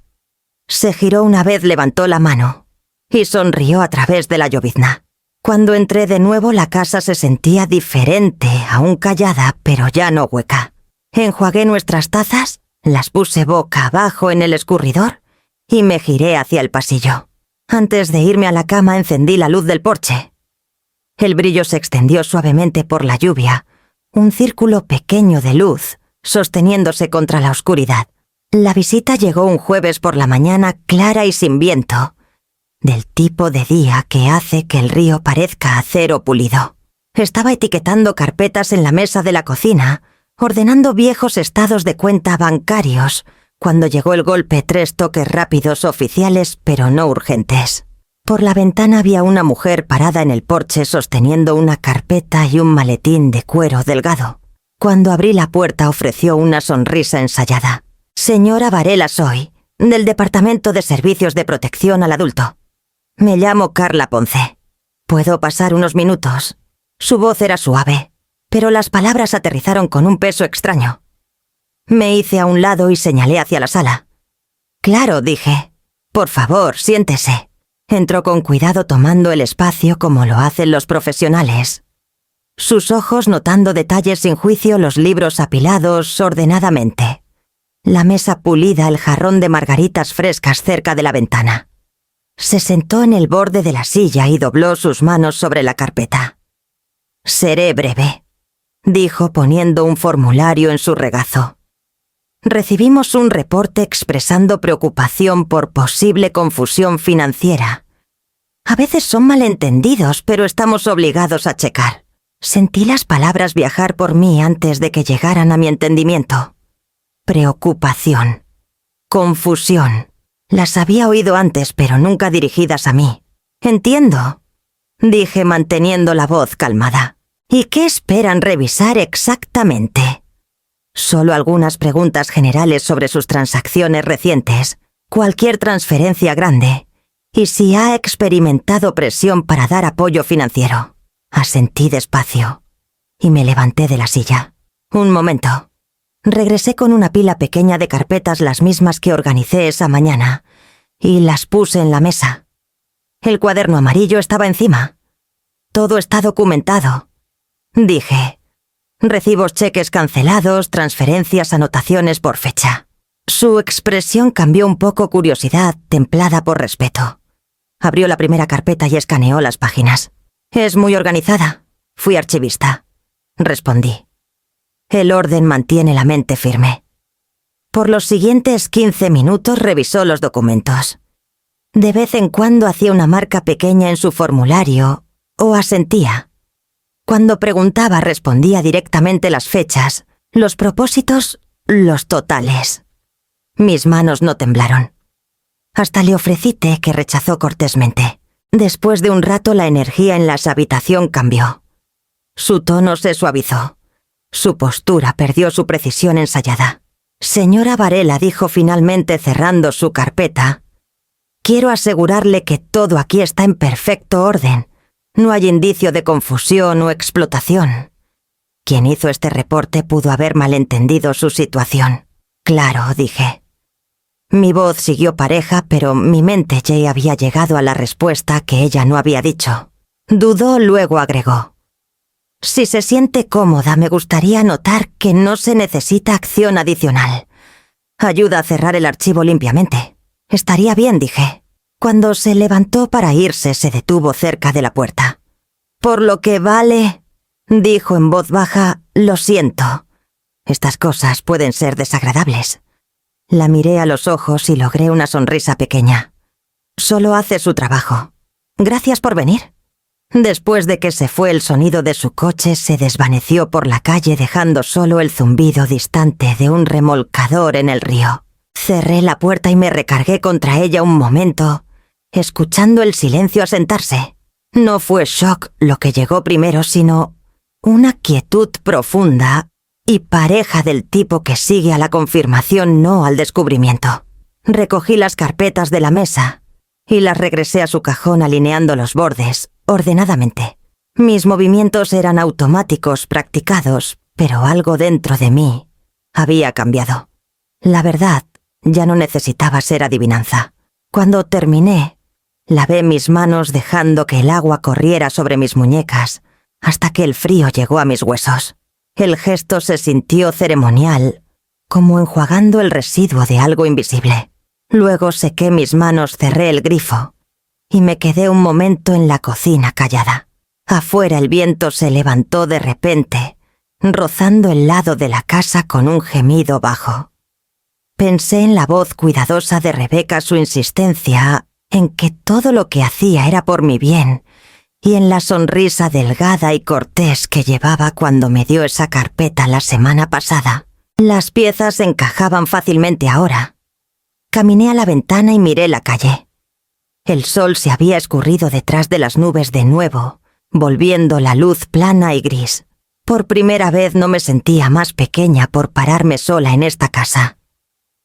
Se giró una vez, levantó la mano y sonrió a través de la llovizna. Cuando entré de nuevo la casa se sentía diferente, aún callada, pero ya no hueca. Enjuagué nuestras tazas, las puse boca abajo en el escurridor y me giré hacia el pasillo. Antes de irme a la cama encendí la luz del porche. El brillo se extendió suavemente por la lluvia, un círculo pequeño de luz, sosteniéndose contra la oscuridad. La visita llegó un jueves por la mañana, clara y sin viento, del tipo de día que hace que el río parezca acero pulido. Estaba etiquetando carpetas en la mesa de la cocina, ordenando viejos estados de cuenta bancarios, cuando llegó el golpe. 3 toques rápidos, oficiales pero no urgentes. Por la ventana había una mujer parada en el porche sosteniendo una carpeta y un maletín de cuero delgado. Cuando abrí la puerta ofreció una sonrisa ensayada. «Señora Varela soy, del Departamento de Servicios de Protección al Adulto. Me llamo Carla Ponce. ¿Puedo pasar unos minutos?» Su voz era suave, pero las palabras aterrizaron con un peso extraño. Me hice a un lado y señalé hacia la sala. «Claro», dije. «Por favor, siéntese». Entró con cuidado tomando el espacio como lo hacen los profesionales. Sus ojos notando detalles sin juicio, los libros apilados ordenadamente. La mesa pulida, el jarrón de margaritas frescas cerca de la ventana. Se sentó en el borde de la silla y dobló sus manos sobre la carpeta. «Seré breve», dijo poniendo un formulario en su regazo. «Recibimos un reporte expresando preocupación por posible confusión financiera. A veces son malentendidos, pero estamos obligados a checar». Sentí las palabras viajar por mí antes de que llegaran a mi entendimiento. Preocupación. Confusión. Las había oído antes, pero nunca dirigidas a mí. «Entiendo», dije manteniendo la voz calmada. «¿Y qué esperan revisar exactamente?» «Solo algunas preguntas generales sobre sus transacciones recientes, cualquier transferencia grande, y si ha experimentado presión para dar apoyo financiero». Asentí despacio y me levanté de la silla. «Un momento». Regresé con una pila pequeña de carpetas, las mismas que organicé esa mañana, y las puse en la mesa. El cuaderno amarillo estaba encima. «Todo está documentado», dije. Recibos, cheques cancelados, transferencias, anotaciones por fecha. Su expresión cambió un poco curiosidad, templada por respeto. Abrió la primera carpeta y escaneó las páginas. «Es muy organizada. Fui archivista», respondí. El orden mantiene la mente firme. Por los siguientes 15 minutos revisó los documentos. De vez en cuando hacía una marca pequeña en su formulario o asentía. Cuando preguntaba respondía directamente las fechas, los propósitos, los totales. Mis manos no temblaron. Hasta le ofrecí té que rechazó cortésmente. Después de un rato la energía en la habitación cambió. Su tono se suavizó. Su postura perdió su precisión ensayada. «Señora Varela», dijo finalmente cerrando su carpeta, «quiero asegurarle que todo aquí está en perfecto orden. No hay indicio de confusión o explotación. Quien hizo este reporte pudo haber malentendido su situación». «Claro», dije. Mi voz siguió pareja, pero mi mente ya había llegado a la respuesta que ella no había dicho. Dudó, luego agregó: «Si se siente cómoda, me gustaría notar que no se necesita acción adicional. Ayuda a cerrar el archivo limpiamente». «Estaría bien», dije. Cuando se levantó para irse, se detuvo cerca de la puerta. «Por lo que vale», dijo en voz baja, «lo siento. Estas cosas pueden ser desagradables». La miré a los ojos y logré una sonrisa pequeña. «Solo hace su trabajo. Gracias por venir». Después de que se fue, el sonido de su coche se desvaneció por la calle, dejando solo el zumbido distante de un remolcador en el río. Cerré la puerta y me recargué contra ella un momento, escuchando el silencio asentarse. No fue shock lo que llegó primero, sino una quietud profunda y pareja del tipo que sigue a la confirmación, no al descubrimiento. Recogí las carpetas de la mesa y las regresé a su cajón alineando los bordes, ordenadamente. Mis movimientos eran automáticos, practicados, pero algo dentro de mí había cambiado. La verdad, ya no necesitaba ser adivinanza. Cuando terminé, lavé mis manos dejando que el agua corriera sobre mis muñecas hasta que el frío llegó a mis huesos. El gesto se sintió ceremonial, como enjuagando el residuo de algo invisible. Luego sequé mis manos, cerré el grifo y me quedé un momento en la cocina callada. Afuera el viento se levantó de repente, rozando el lado de la casa con un gemido bajo. Pensé en la voz cuidadosa de Rebeca, su insistencia en que todo lo que hacía era por mi bien, y en la sonrisa delgada y cortés que llevaba cuando me dio esa carpeta la semana pasada. Las piezas encajaban fácilmente ahora. Caminé a la ventana y miré la calle. El sol se había escurrido detrás de las nubes de nuevo, volviendo la luz plana y gris. Por primera vez no me sentía más pequeña por pararme sola en esta casa.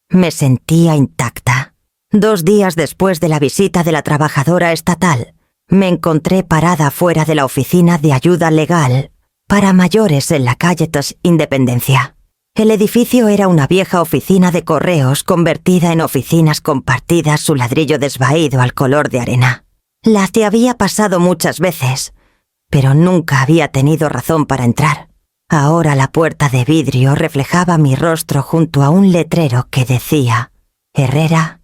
Me sentía intacta. 2 días después de la visita de la trabajadora estatal, me encontré parada fuera de la oficina de ayuda legal para mayores en la calle Independencia. El edificio era una vieja oficina de correos convertida en oficinas compartidas, su ladrillo desvaído al color de arena. Las que había pasado muchas veces, pero nunca había tenido razón para entrar. Ahora la puerta de vidrio reflejaba mi rostro junto a un letrero que decía Herrera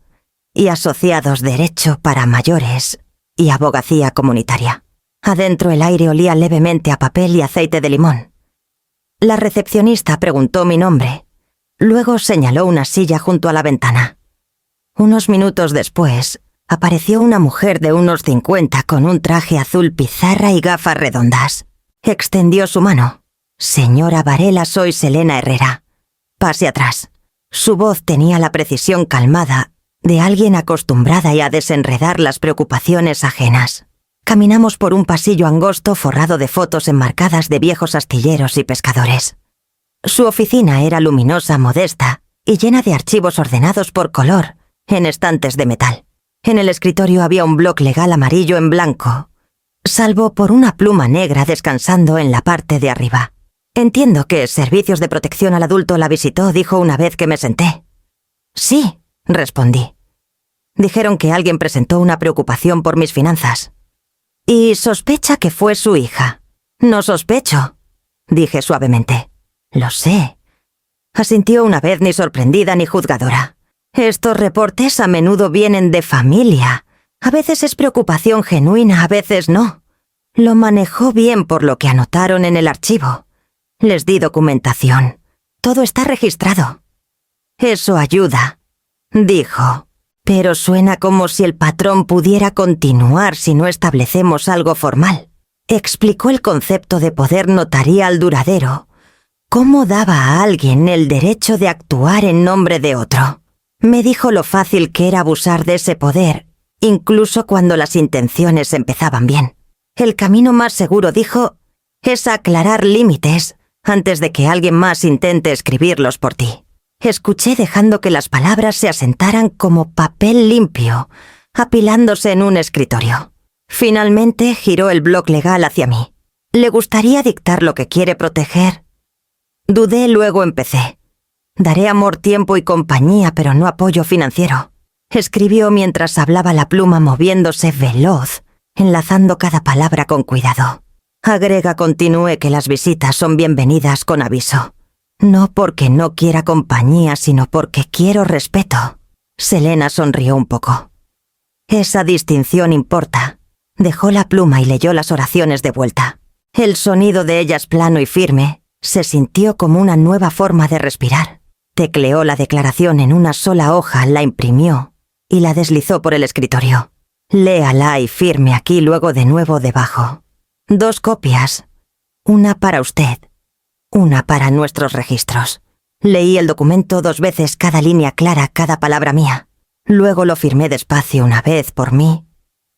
y Asociados Derecho para Mayores y Abogacía Comunitaria. Adentro el aire olía levemente a papel y aceite de limón. La recepcionista preguntó mi nombre. Luego señaló una silla junto a la ventana. Unos minutos después, apareció una mujer de unos 50 con un traje azul pizarra y gafas redondas. Extendió su mano. «Señora Varela, soy Selena Herrera. Pase atrás». Su voz tenía la precisión calmada de alguien acostumbrada a desenredar las preocupaciones ajenas. Caminamos por un pasillo angosto forrado de fotos enmarcadas de viejos astilleros y pescadores. Su oficina era luminosa, modesta y llena de archivos ordenados por color en estantes de metal. En el escritorio había un bloc legal amarillo en blanco, salvo por una pluma negra descansando en la parte de arriba. «Entiendo que Servicios de Protección al Adulto la visitó», dijo una vez que me senté. «Sí», respondí. «Dijeron que alguien presentó una preocupación por mis finanzas. Y sospecha que fue su hija». «No sospecho». dije suavemente. Lo sé. Asintió una vez, ni sorprendida ni juzgadora. Estos reportes a menudo vienen de familia. A veces es preocupación genuina, a veces no. Lo manejó bien por lo que anotaron en el archivo. Les di documentación. Todo está registrado. Eso ayuda, dijo. Pero suena como si el patrón pudiera continuar si no establecemos algo formal. Explicó el concepto de poder notarial duradero. ¿Cómo daba a alguien el derecho de actuar en nombre de otro? Me dijo lo fácil que era abusar de ese poder, incluso cuando las intenciones empezaban bien. El camino más seguro, dijo, es aclarar límites antes de que alguien más intente escribirlos por ti. Escuché dejando que las palabras se asentaran como papel limpio, apilándose en un escritorio. Finalmente giró el bloc legal hacia mí. ¿Le gustaría dictar lo que quiere proteger? Dudé, luego empecé. Daré amor, tiempo y compañía, pero no apoyo financiero. Escribió mientras hablaba la pluma moviéndose veloz, enlazando cada palabra con cuidado. Agrega, continúe, que las visitas son bienvenidas con aviso. No porque no quiera compañía, sino porque quiero respeto. Selena sonrió un poco. Esa distinción importa. Dejó la pluma y leyó las oraciones de vuelta. El sonido de ellas plano y firme se sintió como una nueva forma de respirar. Tecleó la declaración en una sola hoja, la imprimió y la deslizó por el escritorio. Léala y firme aquí, luego de nuevo debajo. 2 copias. Una para usted. Una para nuestros registros. Leí el documento 2 veces, cada línea clara, cada palabra mía. Luego lo firmé despacio, una vez por mí,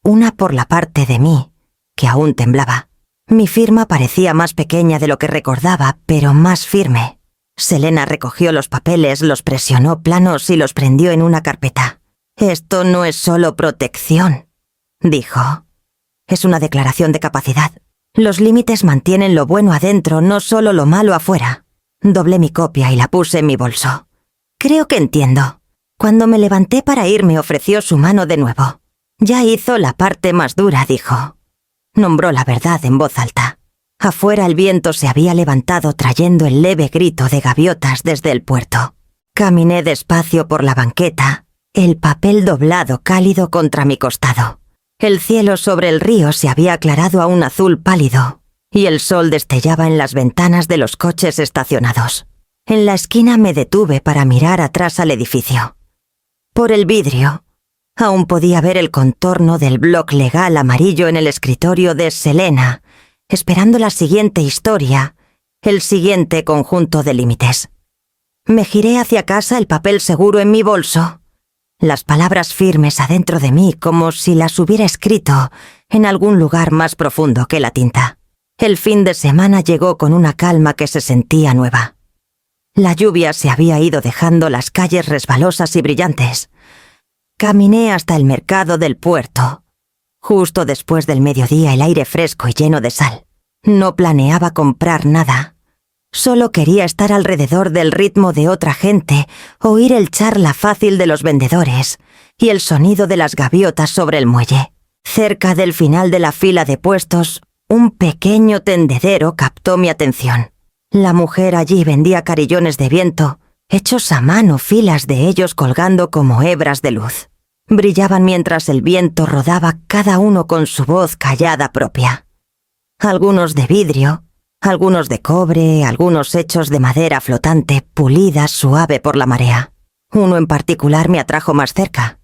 una por la parte de mí, que aún temblaba. Mi firma parecía más pequeña de lo que recordaba, pero más firme. Selena recogió los papeles, los presionó planos y los prendió en una carpeta. Esto no es solo protección, dijo. Es una declaración de capacidad. Los límites mantienen lo bueno adentro, no solo lo malo afuera. Doblé mi copia y la puse en mi bolso. Creo que entiendo. Cuando me levanté para irme, ofreció su mano de nuevo. Ya hizo la parte más dura, dijo. Nombró la verdad en voz alta. Afuera el viento se había levantado trayendo el leve grito de gaviotas desde el puerto. Caminé despacio por la banqueta, el papel doblado cálido contra mi costado. El cielo sobre el río se había aclarado a un azul pálido, y el sol destellaba en las ventanas de los coches estacionados. En la esquina me detuve para mirar atrás al edificio. Por el vidrio, aún podía ver el contorno del bloc legal amarillo en el escritorio de Selena, esperando la siguiente historia, el siguiente conjunto de límites. Me giré hacia casa, el papel seguro en mi bolso, las palabras firmes adentro de mí como si las hubiera escrito en algún lugar más profundo que la tinta. El fin de semana llegó con una calma que se sentía nueva. La lluvia se había ido dejando las calles resbalosas y brillantes. Caminé hasta el mercado del puerto. Justo después del mediodía, el aire fresco y lleno de sal. No planeaba comprar nada. Solo quería estar alrededor del ritmo de otra gente, oír el charla fácil de los vendedores y el sonido de las gaviotas sobre el muelle. Cerca del final de la fila de puestos, un pequeño tendedero captó mi atención. La mujer allí vendía carillones de viento, hechos a mano, filas de ellos colgando como hebras de luz. Brillaban mientras el viento rodaba, cada uno con su voz callada propia. Algunos de vidrio, algunos de cobre, algunos hechos de madera flotante, pulida, suave por la marea. Uno en particular me atrajo más cerca.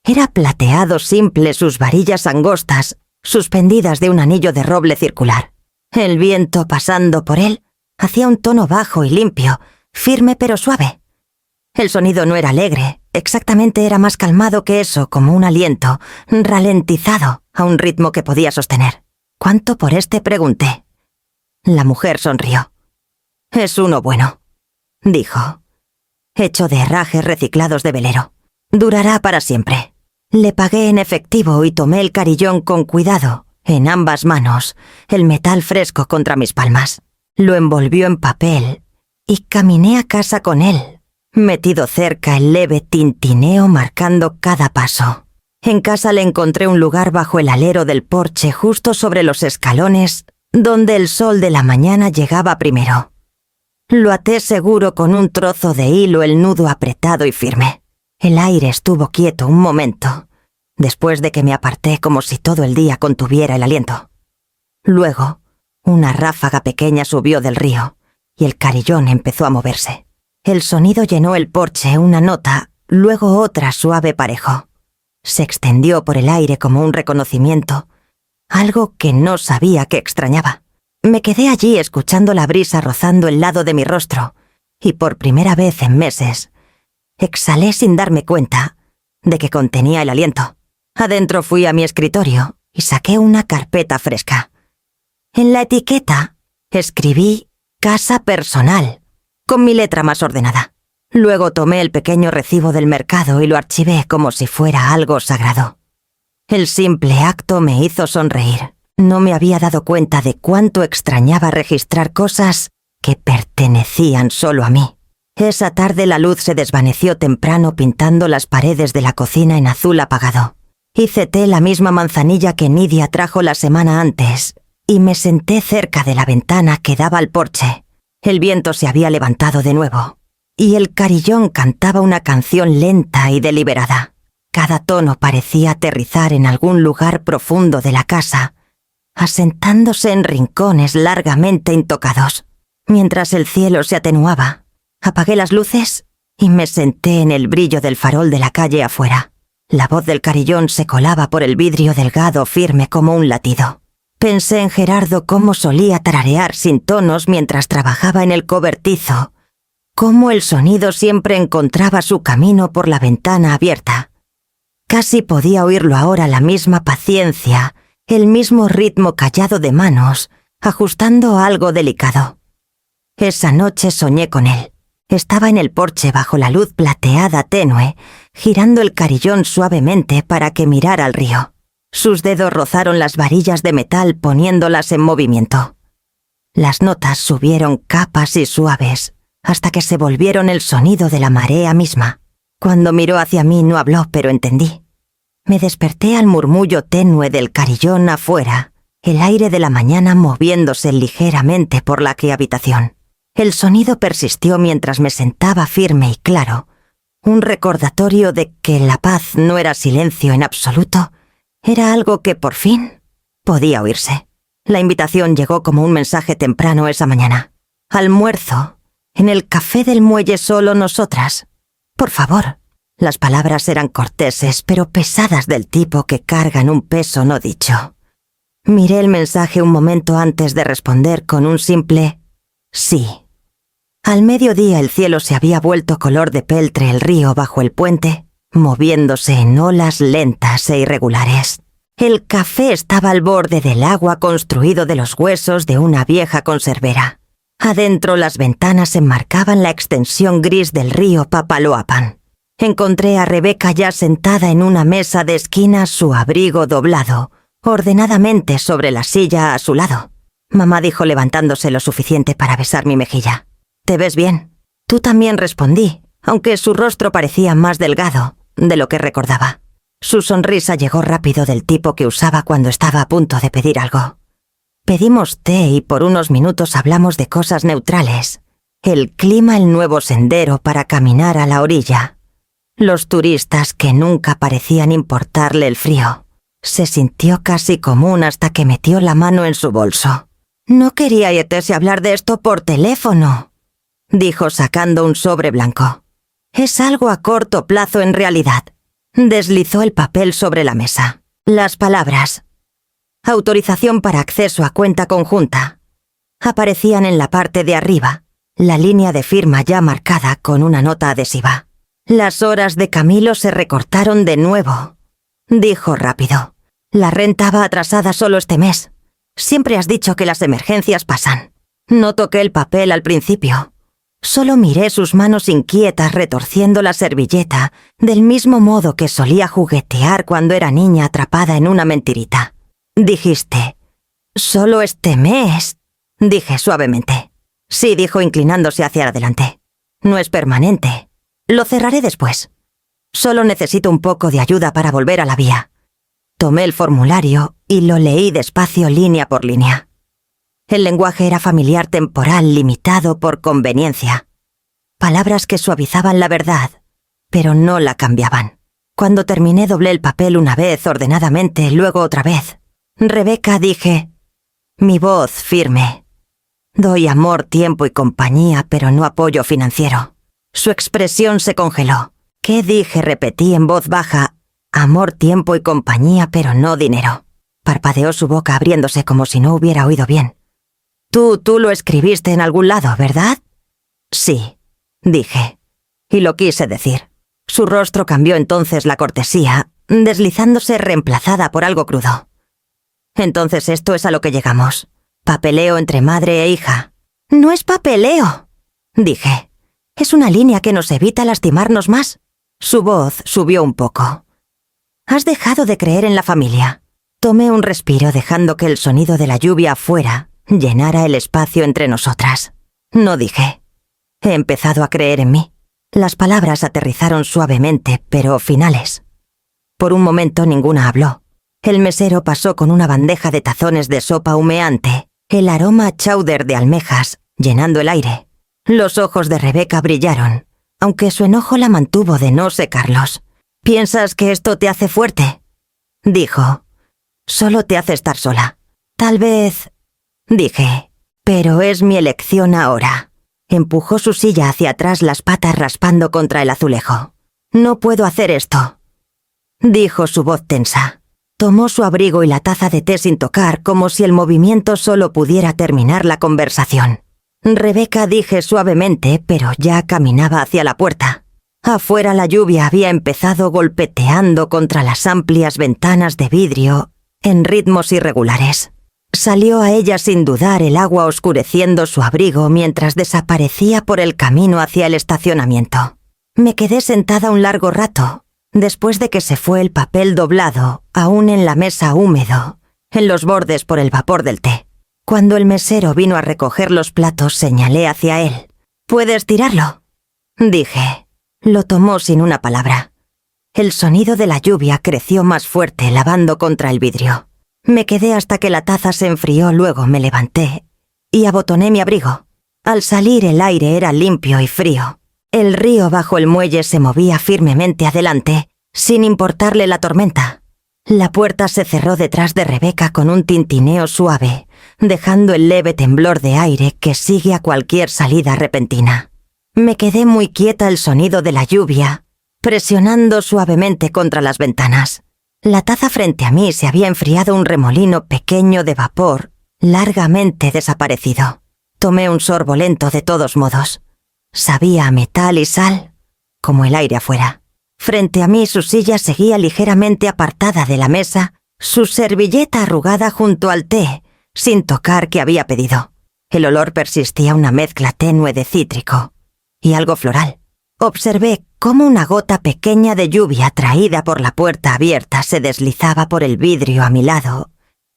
Era plateado simple, sus varillas angostas, suspendidas de un anillo de roble circular. El viento pasando por él hacía un tono bajo y limpio, firme pero suave. El sonido no era alegre, exactamente era más calmado que eso, como un aliento, ralentizado a un ritmo que podía sostener. ¿Cuánto por este?, pregunté. La mujer sonrió. Es uno bueno, dijo. Hecho de herrajes reciclados de velero. Durará para siempre. Le pagué en efectivo y tomé el carillón con cuidado, en ambas manos, el metal fresco contra mis palmas. Lo envolvió en papel y caminé a casa con él, metido cerca el leve tintineo marcando cada paso. En casa le encontré un lugar bajo el alero del porche, justo sobre los escalones, donde el sol de la mañana llegaba primero. Lo até seguro con un trozo de hilo, el nudo apretado y firme. El aire estuvo quieto un momento, después de que me aparté como si todo el día contuviera el aliento. Luego, una ráfaga pequeña subió del río y el carillón empezó a moverse. El sonido llenó el porche, una nota, luego otra suave parejo. Se extendió por el aire como un reconocimiento, algo que no sabía que extrañaba. Me quedé allí escuchando la brisa rozando el lado de mi rostro y por primera vez en meses exhalé sin darme cuenta de que contenía el aliento. Adentro fui a mi escritorio y saqué una carpeta fresca. En la etiqueta escribí «Casa personal», con mi letra más ordenada. Luego tomé el pequeño recibo del mercado y lo archivé como si fuera algo sagrado. El simple acto me hizo sonreír. No me había dado cuenta de cuánto extrañaba registrar cosas que pertenecían solo a mí. Esa tarde la luz se desvaneció temprano pintando las paredes de la cocina en azul apagado. Hice té la misma manzanilla que Nidia trajo la semana antes y me senté cerca de la ventana que daba al porche. El viento se había levantado de nuevo y el carillón cantaba una canción lenta y deliberada. Cada tono parecía aterrizar en algún lugar profundo de la casa, asentándose en rincones largamente intocados. Mientras el cielo se atenuaba, apagué las luces y me senté en el brillo del farol de la calle afuera. La voz del carillón se colaba por el vidrio delgado, firme como un latido. Pensé en Gerardo, cómo solía tararear sin tonos mientras trabajaba en el cobertizo, cómo el sonido siempre encontraba su camino por la ventana abierta. Casi podía oírlo ahora, la misma paciencia, el mismo ritmo callado de manos, ajustando algo delicado. Esa noche soñé con él. Estaba en el porche bajo la luz plateada tenue, girando el carillón suavemente para que mirara al río. Sus dedos rozaron las varillas de metal poniéndolas en movimiento. Las notas subieron capas y suaves, hasta que se volvieron el sonido de la marea misma. Cuando miró hacia mí no habló, pero entendí. Me desperté al murmullo tenue del carillón afuera, el aire de la mañana moviéndose ligeramente por la habitación. El sonido persistió mientras me sentaba firme y claro, un recordatorio de que la paz no era silencio en absoluto, era algo que por fin podía oírse. La invitación llegó como un mensaje temprano esa mañana. Almuerzo, en el café del muelle, solo nosotras. Por favor. Las palabras eran corteses, pero pesadas, del tipo que cargan un peso no dicho. Miré el mensaje un momento antes de responder con un simple sí. Al mediodía el cielo se había vuelto color de peltre, el río bajo el puente, moviéndose en olas lentas e irregulares. El café estaba al borde del agua, construido de los huesos de una vieja conservera. Adentro las ventanas enmarcaban la extensión gris del río Papaloapan. Encontré a Rebeca ya sentada en una mesa de esquina, su abrigo doblado, ordenadamente sobre la silla a su lado. Mamá dijo levantándose lo suficiente para besar mi mejilla. «¿Te ves bien?» Tú también, respondí, aunque su rostro parecía más delgado de lo que recordaba. Su sonrisa llegó rápido, del tipo que usaba cuando estaba a punto de pedir algo. Pedimos té y por unos minutos hablamos de cosas neutrales. El clima, el nuevo sendero para caminar a la orilla. Los turistas que nunca parecían importarle el frío. Se sintió casi común hasta que metió la mano en su bolso. «No quería irse a hablar de esto por teléfono», dijo sacando un sobre blanco. «Es algo a corto plazo en realidad». Deslizó el papel sobre la mesa. Las palabras «autorización para acceso a cuenta conjunta» aparecían en la parte de arriba, la línea de firma ya marcada con una nota adhesiva. «Las horas de Camilo se recortaron de nuevo», dijo rápido. «La renta va atrasada solo este mes. Siempre has dicho que las emergencias pasan». No toqué el papel al principio. Solo miré sus manos inquietas retorciendo la servilleta, del mismo modo que solía juguetear cuando era niña atrapada en una mentirita. «Dijiste, solo este mes», dije suavemente. «Sí», dijo inclinándose hacia adelante. «No es permanente. Lo cerraré después. Solo necesito un poco de ayuda para volver a la vía». Tomé el formulario y lo leí despacio, línea por línea. El lenguaje era familiar, temporal, limitado por conveniencia. Palabras que suavizaban la verdad, pero no la cambiaban. Cuando terminé doblé el papel una vez ordenadamente, luego otra vez. Rebeca, dije. Mi voz firme. Doy amor, tiempo y compañía, pero no apoyo financiero. Su expresión se congeló. ¿Qué dije? Repetí en voz baja. Amor, tiempo y compañía, pero no dinero. Parpadeó su boca abriéndose como si no hubiera oído bien. Tú lo escribiste en algún lado, ¿verdad? Sí, dije. Y lo quise decir. Su rostro cambió entonces la cortesía, deslizándose reemplazada por algo crudo. Entonces esto es a lo que llegamos. Papeleo entre madre e hija. No es papeleo, dije. Es una línea que nos evita lastimarnos más. Su voz subió un poco. Has dejado de creer en la familia. Tomé un respiro dejando que el sonido de la lluvia afuera llenara el espacio entre nosotras. No dije. He empezado a creer en mí. Las palabras aterrizaron suavemente, pero finales. Por un momento ninguna habló. El mesero pasó con una bandeja de tazones de sopa humeante, el aroma a chowder de almejas, llenando el aire. Los ojos de Rebeca brillaron, aunque su enojo la mantuvo de no secarlos. ¿Piensas que esto te hace fuerte? Dijo. Solo te hace estar sola. Tal vez... Dije. Pero es mi elección ahora. Empujó su silla hacia atrás, las patas raspando contra el azulejo. No puedo hacer esto, dijo su voz tensa. Tomó su abrigo y la taza de té sin tocar, como si el movimiento solo pudiera terminar la conversación. Rebeca, dije suavemente, pero ya caminaba hacia la puerta. Afuera la lluvia había empezado golpeteando contra las amplias ventanas de vidrio en ritmos irregulares. Salió a ella sin dudar, el agua oscureciendo su abrigo mientras desaparecía por el camino hacia el estacionamiento. Me quedé sentada un largo rato, después de que se fue el papel doblado, aún en la mesa húmedo, en los bordes por el vapor del té. Cuando el mesero vino a recoger los platos, señalé hacia él. «¿Puedes tirarlo?», dije. Lo tomó sin una palabra. El sonido de la lluvia creció más fuerte, lavando contra el vidrio. Me quedé hasta que la taza se enfrió, luego me levanté y abotoné mi abrigo. Al salir el aire era limpio y frío. El río bajo el muelle se movía firmemente adelante, sin importarle la tormenta. La puerta se cerró detrás de Rebeca con un tintineo suave, dejando el leve temblor de aire que sigue a cualquier salida repentina. Me quedé muy quieta, el sonido de la lluvia, presionando suavemente contra las ventanas. La taza frente a mí se había enfriado, un remolino pequeño de vapor, largamente desaparecido. Tomé un sorbo lento de todos modos. Sabía a metal y sal, como el aire afuera. Frente a mí su silla seguía ligeramente apartada de la mesa, su servilleta arrugada junto al té, sin tocar, que había pedido. El olor persistía, una mezcla tenue de cítrico y algo floral. Observé cómo una gota pequeña de lluvia traída por la puerta abierta se deslizaba por el vidrio a mi lado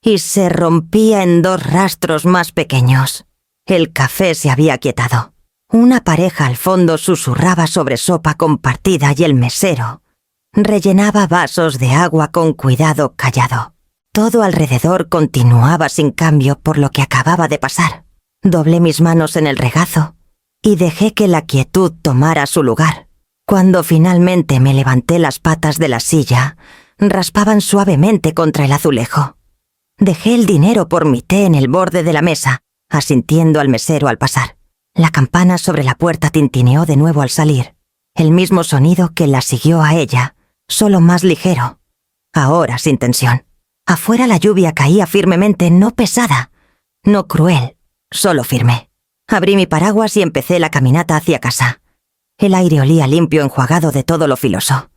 y se rompía en dos rastros más pequeños. El café se había aquietado. Una pareja al fondo susurraba sobre sopa compartida y el mesero rellenaba vasos de agua con cuidado, callado. Todo alrededor continuaba sin cambio por lo que acababa de pasar. Doblé mis manos en el regazo y dejé que la quietud tomara su lugar. Cuando finalmente me levanté, las patas de la silla raspaban suavemente contra el azulejo. Dejé el dinero por mi té en el borde de la mesa, asintiendo al mesero al pasar. La campana sobre la puerta tintineó de nuevo al salir, el mismo sonido que la siguió a ella, solo más ligero, ahora sin tensión. Afuera la lluvia caía firmemente, no pesada, no cruel, solo firme. Abrí mi paraguas y empecé la caminata hacia casa. El aire olía limpio, enjuagado de todo lo filoso.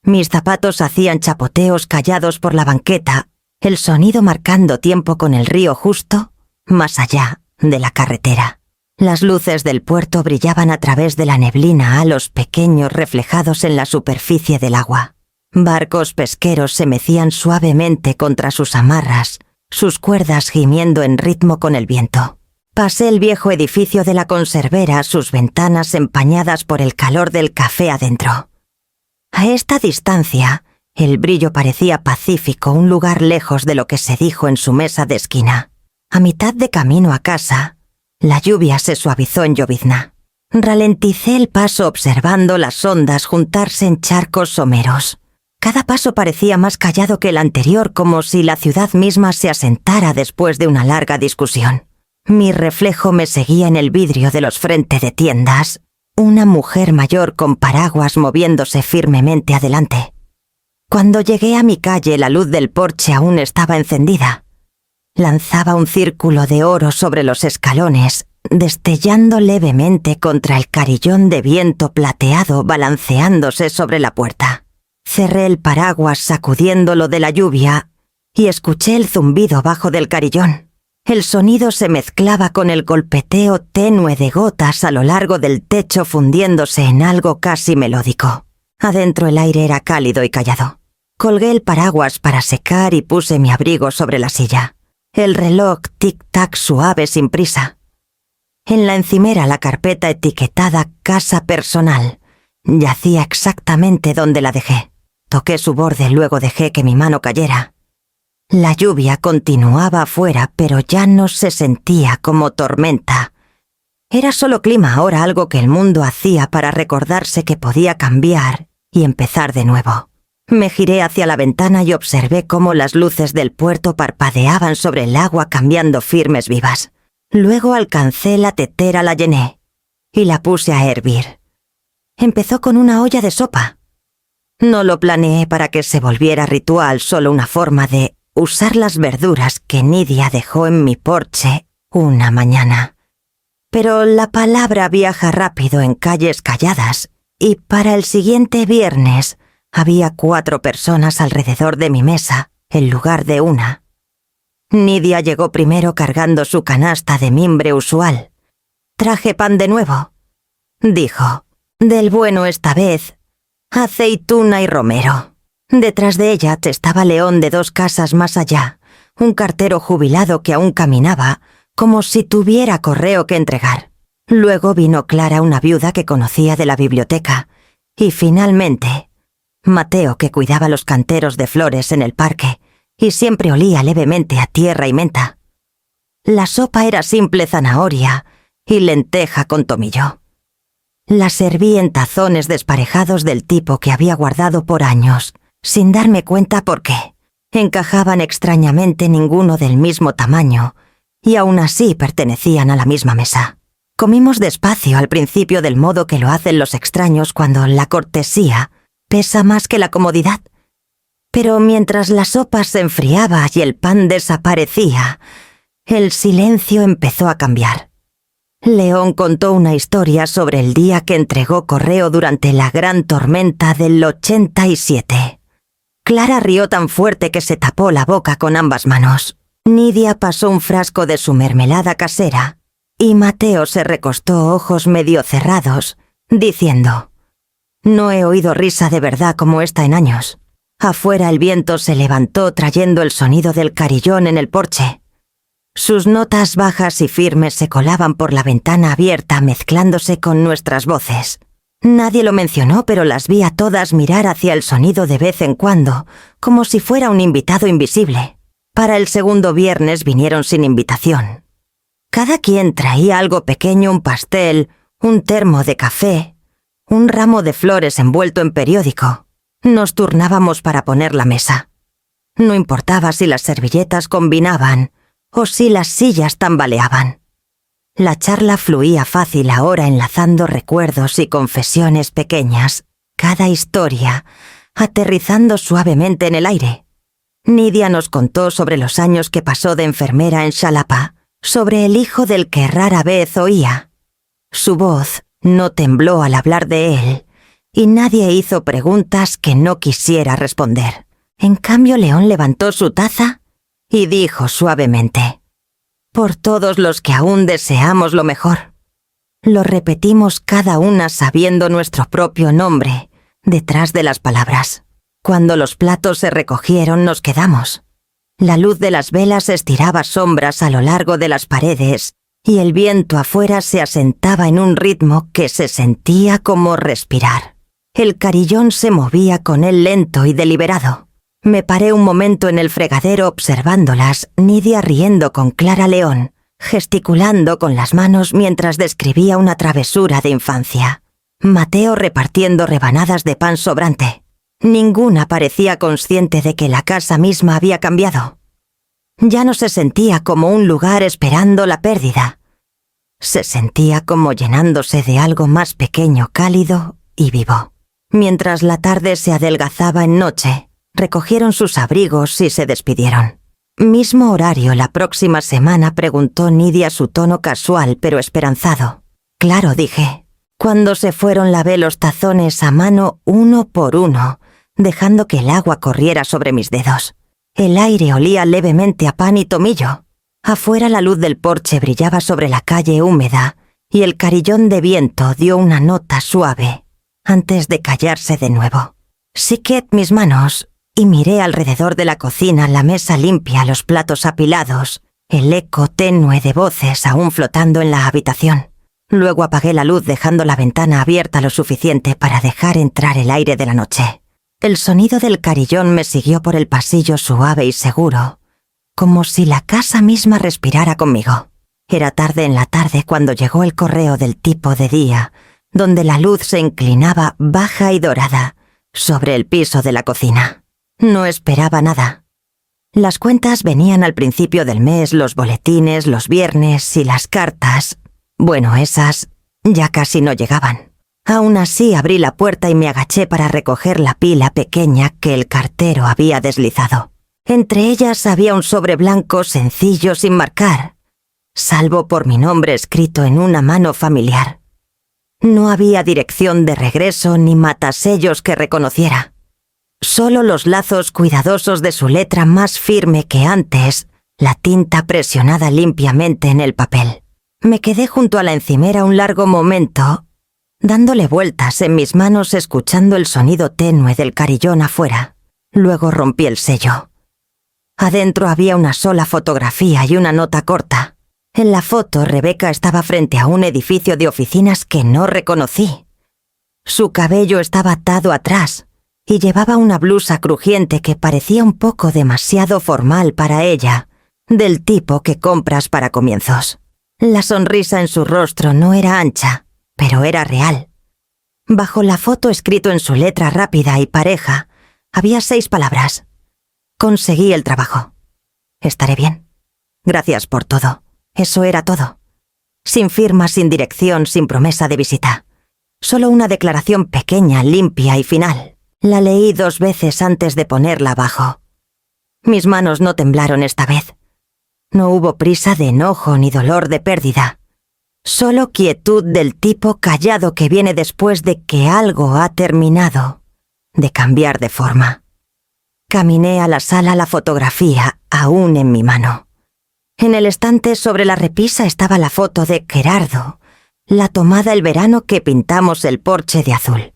Mis zapatos hacían chapoteos callados por la banqueta, el sonido marcando tiempo con el río justo más allá de la carretera. Las luces del puerto brillaban a través de la neblina, halos pequeños reflejados en la superficie del agua. Barcos pesqueros se mecían suavemente contra sus amarras, sus cuerdas gimiendo en ritmo con el viento. Pasé el viejo edificio de la conservera, sus ventanas empañadas por el calor del café adentro. A esta distancia, el brillo parecía pacífico, un lugar lejos de lo que se dijo en su mesa de esquina. A mitad de camino a casa, la lluvia se suavizó en llovizna. Ralenticé el paso observando las ondas juntarse en charcos someros. Cada paso parecía más callado que el anterior, como si la ciudad misma se asentara después de una larga discusión. Mi reflejo me seguía en el vidrio de los frente de tiendas, una mujer mayor con paraguas moviéndose firmemente adelante. Cuando llegué a mi calle, la luz del porche aún estaba encendida. Lanzaba un círculo de oro sobre los escalones, destellando levemente contra el carillón de viento plateado balanceándose sobre la puerta. Cerré el paraguas sacudiéndolo de la lluvia y escuché el zumbido bajo del carillón. El sonido se mezclaba con el golpeteo tenue de gotas a lo largo del techo fundiéndose en algo casi melódico. Adentro el aire era cálido y callado. Colgué el paraguas para secar y puse mi abrigo sobre la silla. El reloj tic-tac suave sin prisa. En la encimera la carpeta etiquetada Casa Personal yacía exactamente donde la dejé. Toqué su borde, luego dejé que mi mano cayera. La lluvia continuaba afuera, pero ya no se sentía como tormenta. Era solo clima ahora, algo que el mundo hacía para recordarse que podía cambiar y empezar de nuevo. Me giré hacia la ventana y observé cómo las luces del puerto parpadeaban sobre el agua cambiando firmes vivas. Luego alcancé la tetera, la llené y la puse a hervir. Empezó con una olla de sopa. No lo planeé para que se volviera ritual, solo una forma de usar las verduras que Nidia dejó en mi porche una mañana. Pero la palabra viaja rápido en calles calladas, y para el siguiente viernes había 4 personas alrededor de mi mesa, en lugar de una. Nidia llegó primero cargando su canasta de mimbre usual. «Traje pan de nuevo», dijo. «Del bueno esta vez. Aceituna y romero». Detrás de ella estaba León de 2 casas más allá, un cartero jubilado que aún caminaba, como si tuviera correo que entregar. Luego vino Clara, una viuda que conocía de la biblioteca, y finalmente Mateo, que cuidaba los canteros de flores en el parque, y siempre olía levemente a tierra y menta. La sopa era simple zanahoria y lenteja con tomillo. La serví en tazones desparejados del tipo que había guardado por años, sin darme cuenta por qué. Encajaban extrañamente, ninguno del mismo tamaño, y aún así pertenecían a la misma mesa. Comimos despacio al principio, del modo que lo hacen los extraños cuando la cortesía pesa más que la comodidad. Pero mientras la sopa se enfriaba y el pan desaparecía, el silencio empezó a cambiar. León contó una historia sobre el día que entregó correo durante la gran tormenta del 87. Clara rió tan fuerte que se tapó la boca con ambas manos. Nidia pasó un frasco de su mermelada casera y Mateo se recostó, ojos medio cerrados, diciendo: «No he oído risa de verdad como esta en años». Afuera el viento se levantó trayendo el sonido del carillón en el porche. Sus notas bajas y firmes se colaban por la ventana abierta mezclándose con nuestras voces. Nadie lo mencionó, pero las vi a todas mirar hacia el sonido de vez en cuando, como si fuera un invitado invisible. Para el segundo viernes vinieron sin invitación. Cada quien traía algo pequeño, un pastel, un termo de café, un ramo de flores envuelto en periódico. Nos turnábamos para poner la mesa. No importaba si las servilletas combinaban o si las sillas tambaleaban. La charla fluía fácil ahora, enlazando recuerdos y confesiones pequeñas, cada historia aterrizando suavemente en el aire. Nidia nos contó sobre los años que pasó de enfermera en Xalapa, sobre el hijo del que rara vez oía. Su voz no tembló al hablar de él, y nadie hizo preguntas que no quisiera responder. En cambio, León levantó su taza y dijo suavemente: «Por todos los que aún deseamos lo mejor». Lo repetimos cada una sabiendo nuestro propio nombre detrás de las palabras. Cuando los platos se recogieron, nos quedamos. La luz de las velas estiraba sombras a lo largo de las paredes y el viento afuera se asentaba en un ritmo que se sentía como respirar. El carillón se movía con él lento y deliberado. Me paré un momento en el fregadero observándolas, Nidia riendo con Clara León, gesticulando con las manos mientras describía una travesura de infancia. Mateo repartiendo rebanadas de pan sobrante. Ninguna parecía consciente de que la casa misma había cambiado. Ya no se sentía como un lugar esperando la pérdida. Se sentía como llenándose de algo más pequeño, cálido y vivo. Mientras la tarde se adelgazaba en noche, recogieron sus abrigos y se despidieron. Mismo horario la próxima semana, preguntó Nidia, su tono casual pero esperanzado. Claro, dije. Cuando se fueron lavé los tazones a mano uno por uno, dejando que el agua corriera sobre mis dedos. El aire olía levemente a pan y tomillo. Afuera la luz del porche brillaba sobre la calle húmeda y el carillón de viento dio una nota suave antes de callarse de nuevo. Sequé mis manos y miré alrededor de la cocina, la mesa limpia, los platos apilados, el eco tenue de voces aún flotando en la habitación. Luego apagué la luz dejando la ventana abierta lo suficiente para dejar entrar el aire de la noche. El sonido del carillón me siguió por el pasillo suave y seguro, como si la casa misma respirara conmigo. Era tarde en la tarde cuando llegó el correo del tipo de día, donde la luz se inclinaba baja y dorada sobre el piso de la cocina. No esperaba nada. Las cuentas venían al principio del mes, los boletines, los viernes y las cartas. Bueno, esas ya casi no llegaban. Aún así abrí la puerta y me agaché para recoger la pila pequeña que el cartero había deslizado. Entre ellas había un sobre blanco sencillo sin marcar, salvo por mi nombre escrito en una mano familiar. No había dirección de regreso ni matasellos que reconociera. Solo los lazos cuidadosos de su letra más firme que antes, la tinta presionada limpiamente en el papel. Me quedé junto a la encimera un largo momento, dándole vueltas en mis manos escuchando el sonido tenue del carillón afuera. Luego rompí el sello. Adentro había una sola fotografía y una nota corta. En la foto, Rebeca estaba frente a un edificio de oficinas que no reconocí. Su cabello estaba atado atrás y llevaba una blusa crujiente que parecía un poco demasiado formal para ella, del tipo que compras para comienzos. La sonrisa en su rostro no era ancha, pero era real. Bajo la foto, escrito en su letra rápida y pareja, había 6 palabras. Conseguí el trabajo. Estaré bien. Gracias por todo. Eso era todo. Sin firma, sin dirección, sin promesa de visita. Solo una declaración pequeña, limpia y final. La leí 2 veces antes de ponerla abajo. Mis manos no temblaron esta vez. No hubo prisa de enojo ni dolor de pérdida. Solo quietud del tipo callado que viene después de que algo ha terminado de cambiar de forma. Caminé a la sala, la fotografía aún en mi mano. En el estante sobre la repisa estaba la foto de Gerardo, la tomada el verano que pintamos el porche de azul.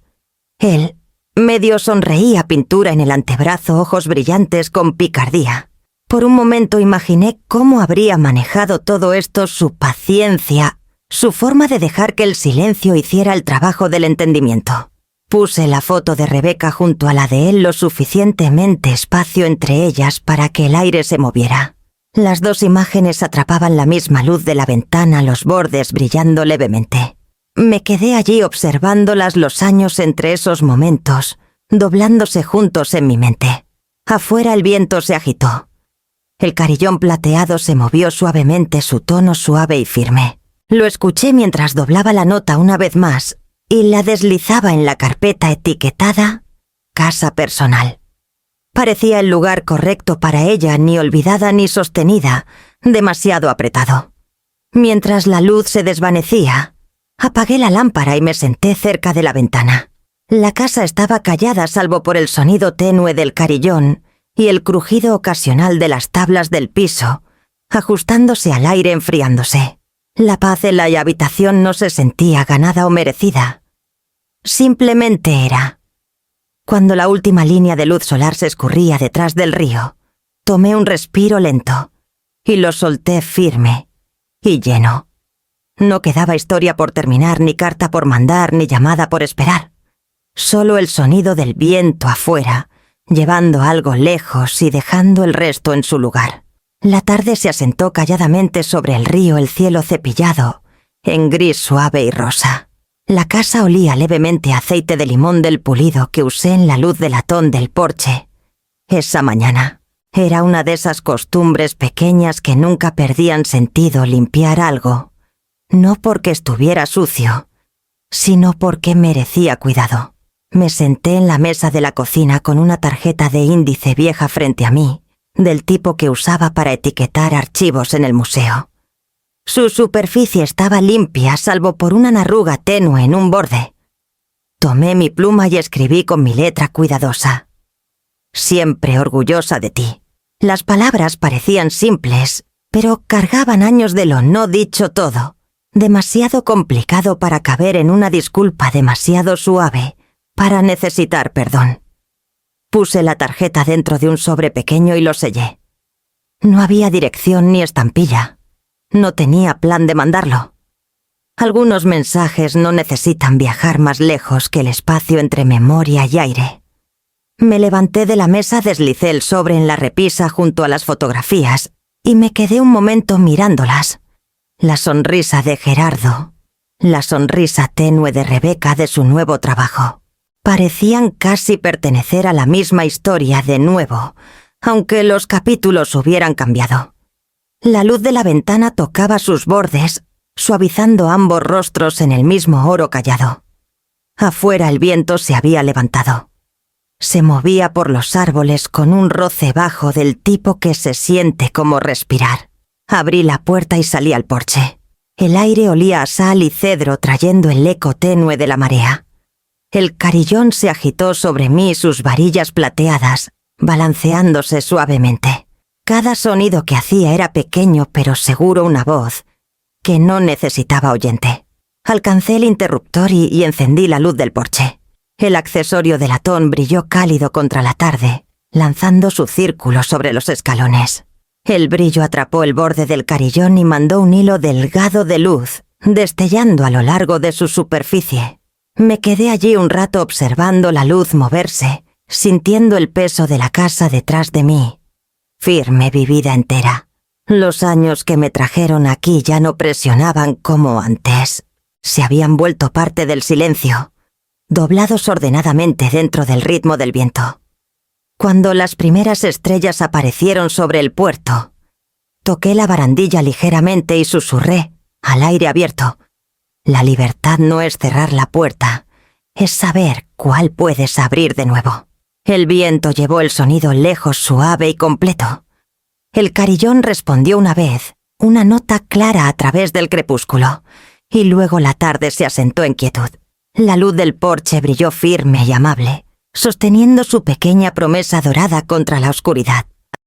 Él medio sonreía, pintura en el antebrazo, ojos brillantes con picardía. Por un momento imaginé cómo habría manejado todo esto, su paciencia, su forma de dejar que el silencio hiciera el trabajo del entendimiento. Puse la foto de Rebeca junto a la de él lo suficientemente espacio entre ellas para que el aire se moviera. Las 2 imágenes atrapaban la misma luz de la ventana, los bordes brillando levemente. Me quedé allí observándolas los años entre esos momentos, doblándose juntos en mi mente. Afuera el viento se agitó. El carillón plateado se movió suavemente, su tono suave y firme. Lo escuché mientras doblaba la nota una vez más y la deslizaba en la carpeta etiquetada Casa Personal. Parecía el lugar correcto para ella, ni olvidada ni sostenida, demasiado apretado. Mientras la luz se desvanecía, apagué la lámpara y me senté cerca de la ventana. La casa estaba callada salvo por el sonido tenue del carillón y el crujido ocasional de las tablas del piso, ajustándose al aire, enfriándose. La paz en la habitación no se sentía ganada o merecida. Simplemente era. Cuando la última línea de luz solar se escurría detrás del río, tomé un respiro lento y lo solté firme y lleno. No quedaba historia por terminar, ni carta por mandar, ni llamada por esperar. Solo el sonido del viento afuera llevando algo lejos y dejando el resto en su lugar. La tarde se asentó calladamente sobre el río, el cielo cepillado, en gris suave y rosa. La casa olía levemente a aceite de limón del pulido que usé en la luz de latón del porche. Esa mañana era una de esas costumbres pequeñas que nunca perdían sentido limpiar algo, no porque estuviera sucio, sino porque merecía cuidado. Me senté en la mesa de la cocina con una tarjeta de índice vieja frente a mí, del tipo que usaba para etiquetar archivos en el museo. Su superficie estaba limpia, salvo por una arruga tenue en un borde. Tomé mi pluma y escribí con mi letra cuidadosa: siempre orgullosa de ti. Las palabras parecían simples, pero cargaban años de lo no dicho todo, demasiado complicado para caber en una disculpa demasiado suave para necesitar perdón. Puse la tarjeta dentro de un sobre pequeño y lo sellé. No había dirección ni estampilla. No tenía plan de mandarlo. Algunos mensajes no necesitan viajar más lejos que el espacio entre memoria y aire. Me levanté de la mesa, deslicé el sobre en la repisa junto a las fotografías y me quedé un momento mirándolas. La sonrisa de Gerardo, la sonrisa tenue de Rebeca de su nuevo trabajo. Parecían casi pertenecer a la misma historia de nuevo, aunque los capítulos hubieran cambiado. La luz de la ventana tocaba sus bordes, suavizando ambos rostros en el mismo oro callado. Afuera el viento se había levantado. Se movía por los árboles con un roce bajo del tipo que se siente como respirar. Abrí la puerta y salí al porche. El aire olía a sal y cedro trayendo el eco tenue de la marea. El carillón se agitó sobre mí, sus varillas plateadas, balanceándose suavemente. Cada sonido que hacía era pequeño pero seguro, una voz que no necesitaba oyente. Alcancé el interruptor y encendí la luz del porche. El accesorio de latón brilló cálido contra la tarde, lanzando su círculo sobre los escalones. El brillo atrapó el borde del carillón y mandó un hilo delgado de luz, destellando a lo largo de su superficie. Me quedé allí un rato observando la luz moverse, sintiendo el peso de la casa detrás de mí. Firme mi vida entera. Los años que me trajeron aquí ya no presionaban como antes. Se habían vuelto parte del silencio, doblados ordenadamente dentro del ritmo del viento. Cuando las primeras estrellas aparecieron sobre el puerto, toqué la barandilla ligeramente y susurré, al aire abierto: la libertad no es cerrar la puerta, es saber cuál puedes abrir de nuevo. El viento llevó el sonido lejos, suave y completo. El carillón respondió una vez, una nota clara a través del crepúsculo, y luego la tarde se asentó en quietud. La luz del porche brilló firme y amable, sosteniendo su pequeña promesa dorada contra la oscuridad.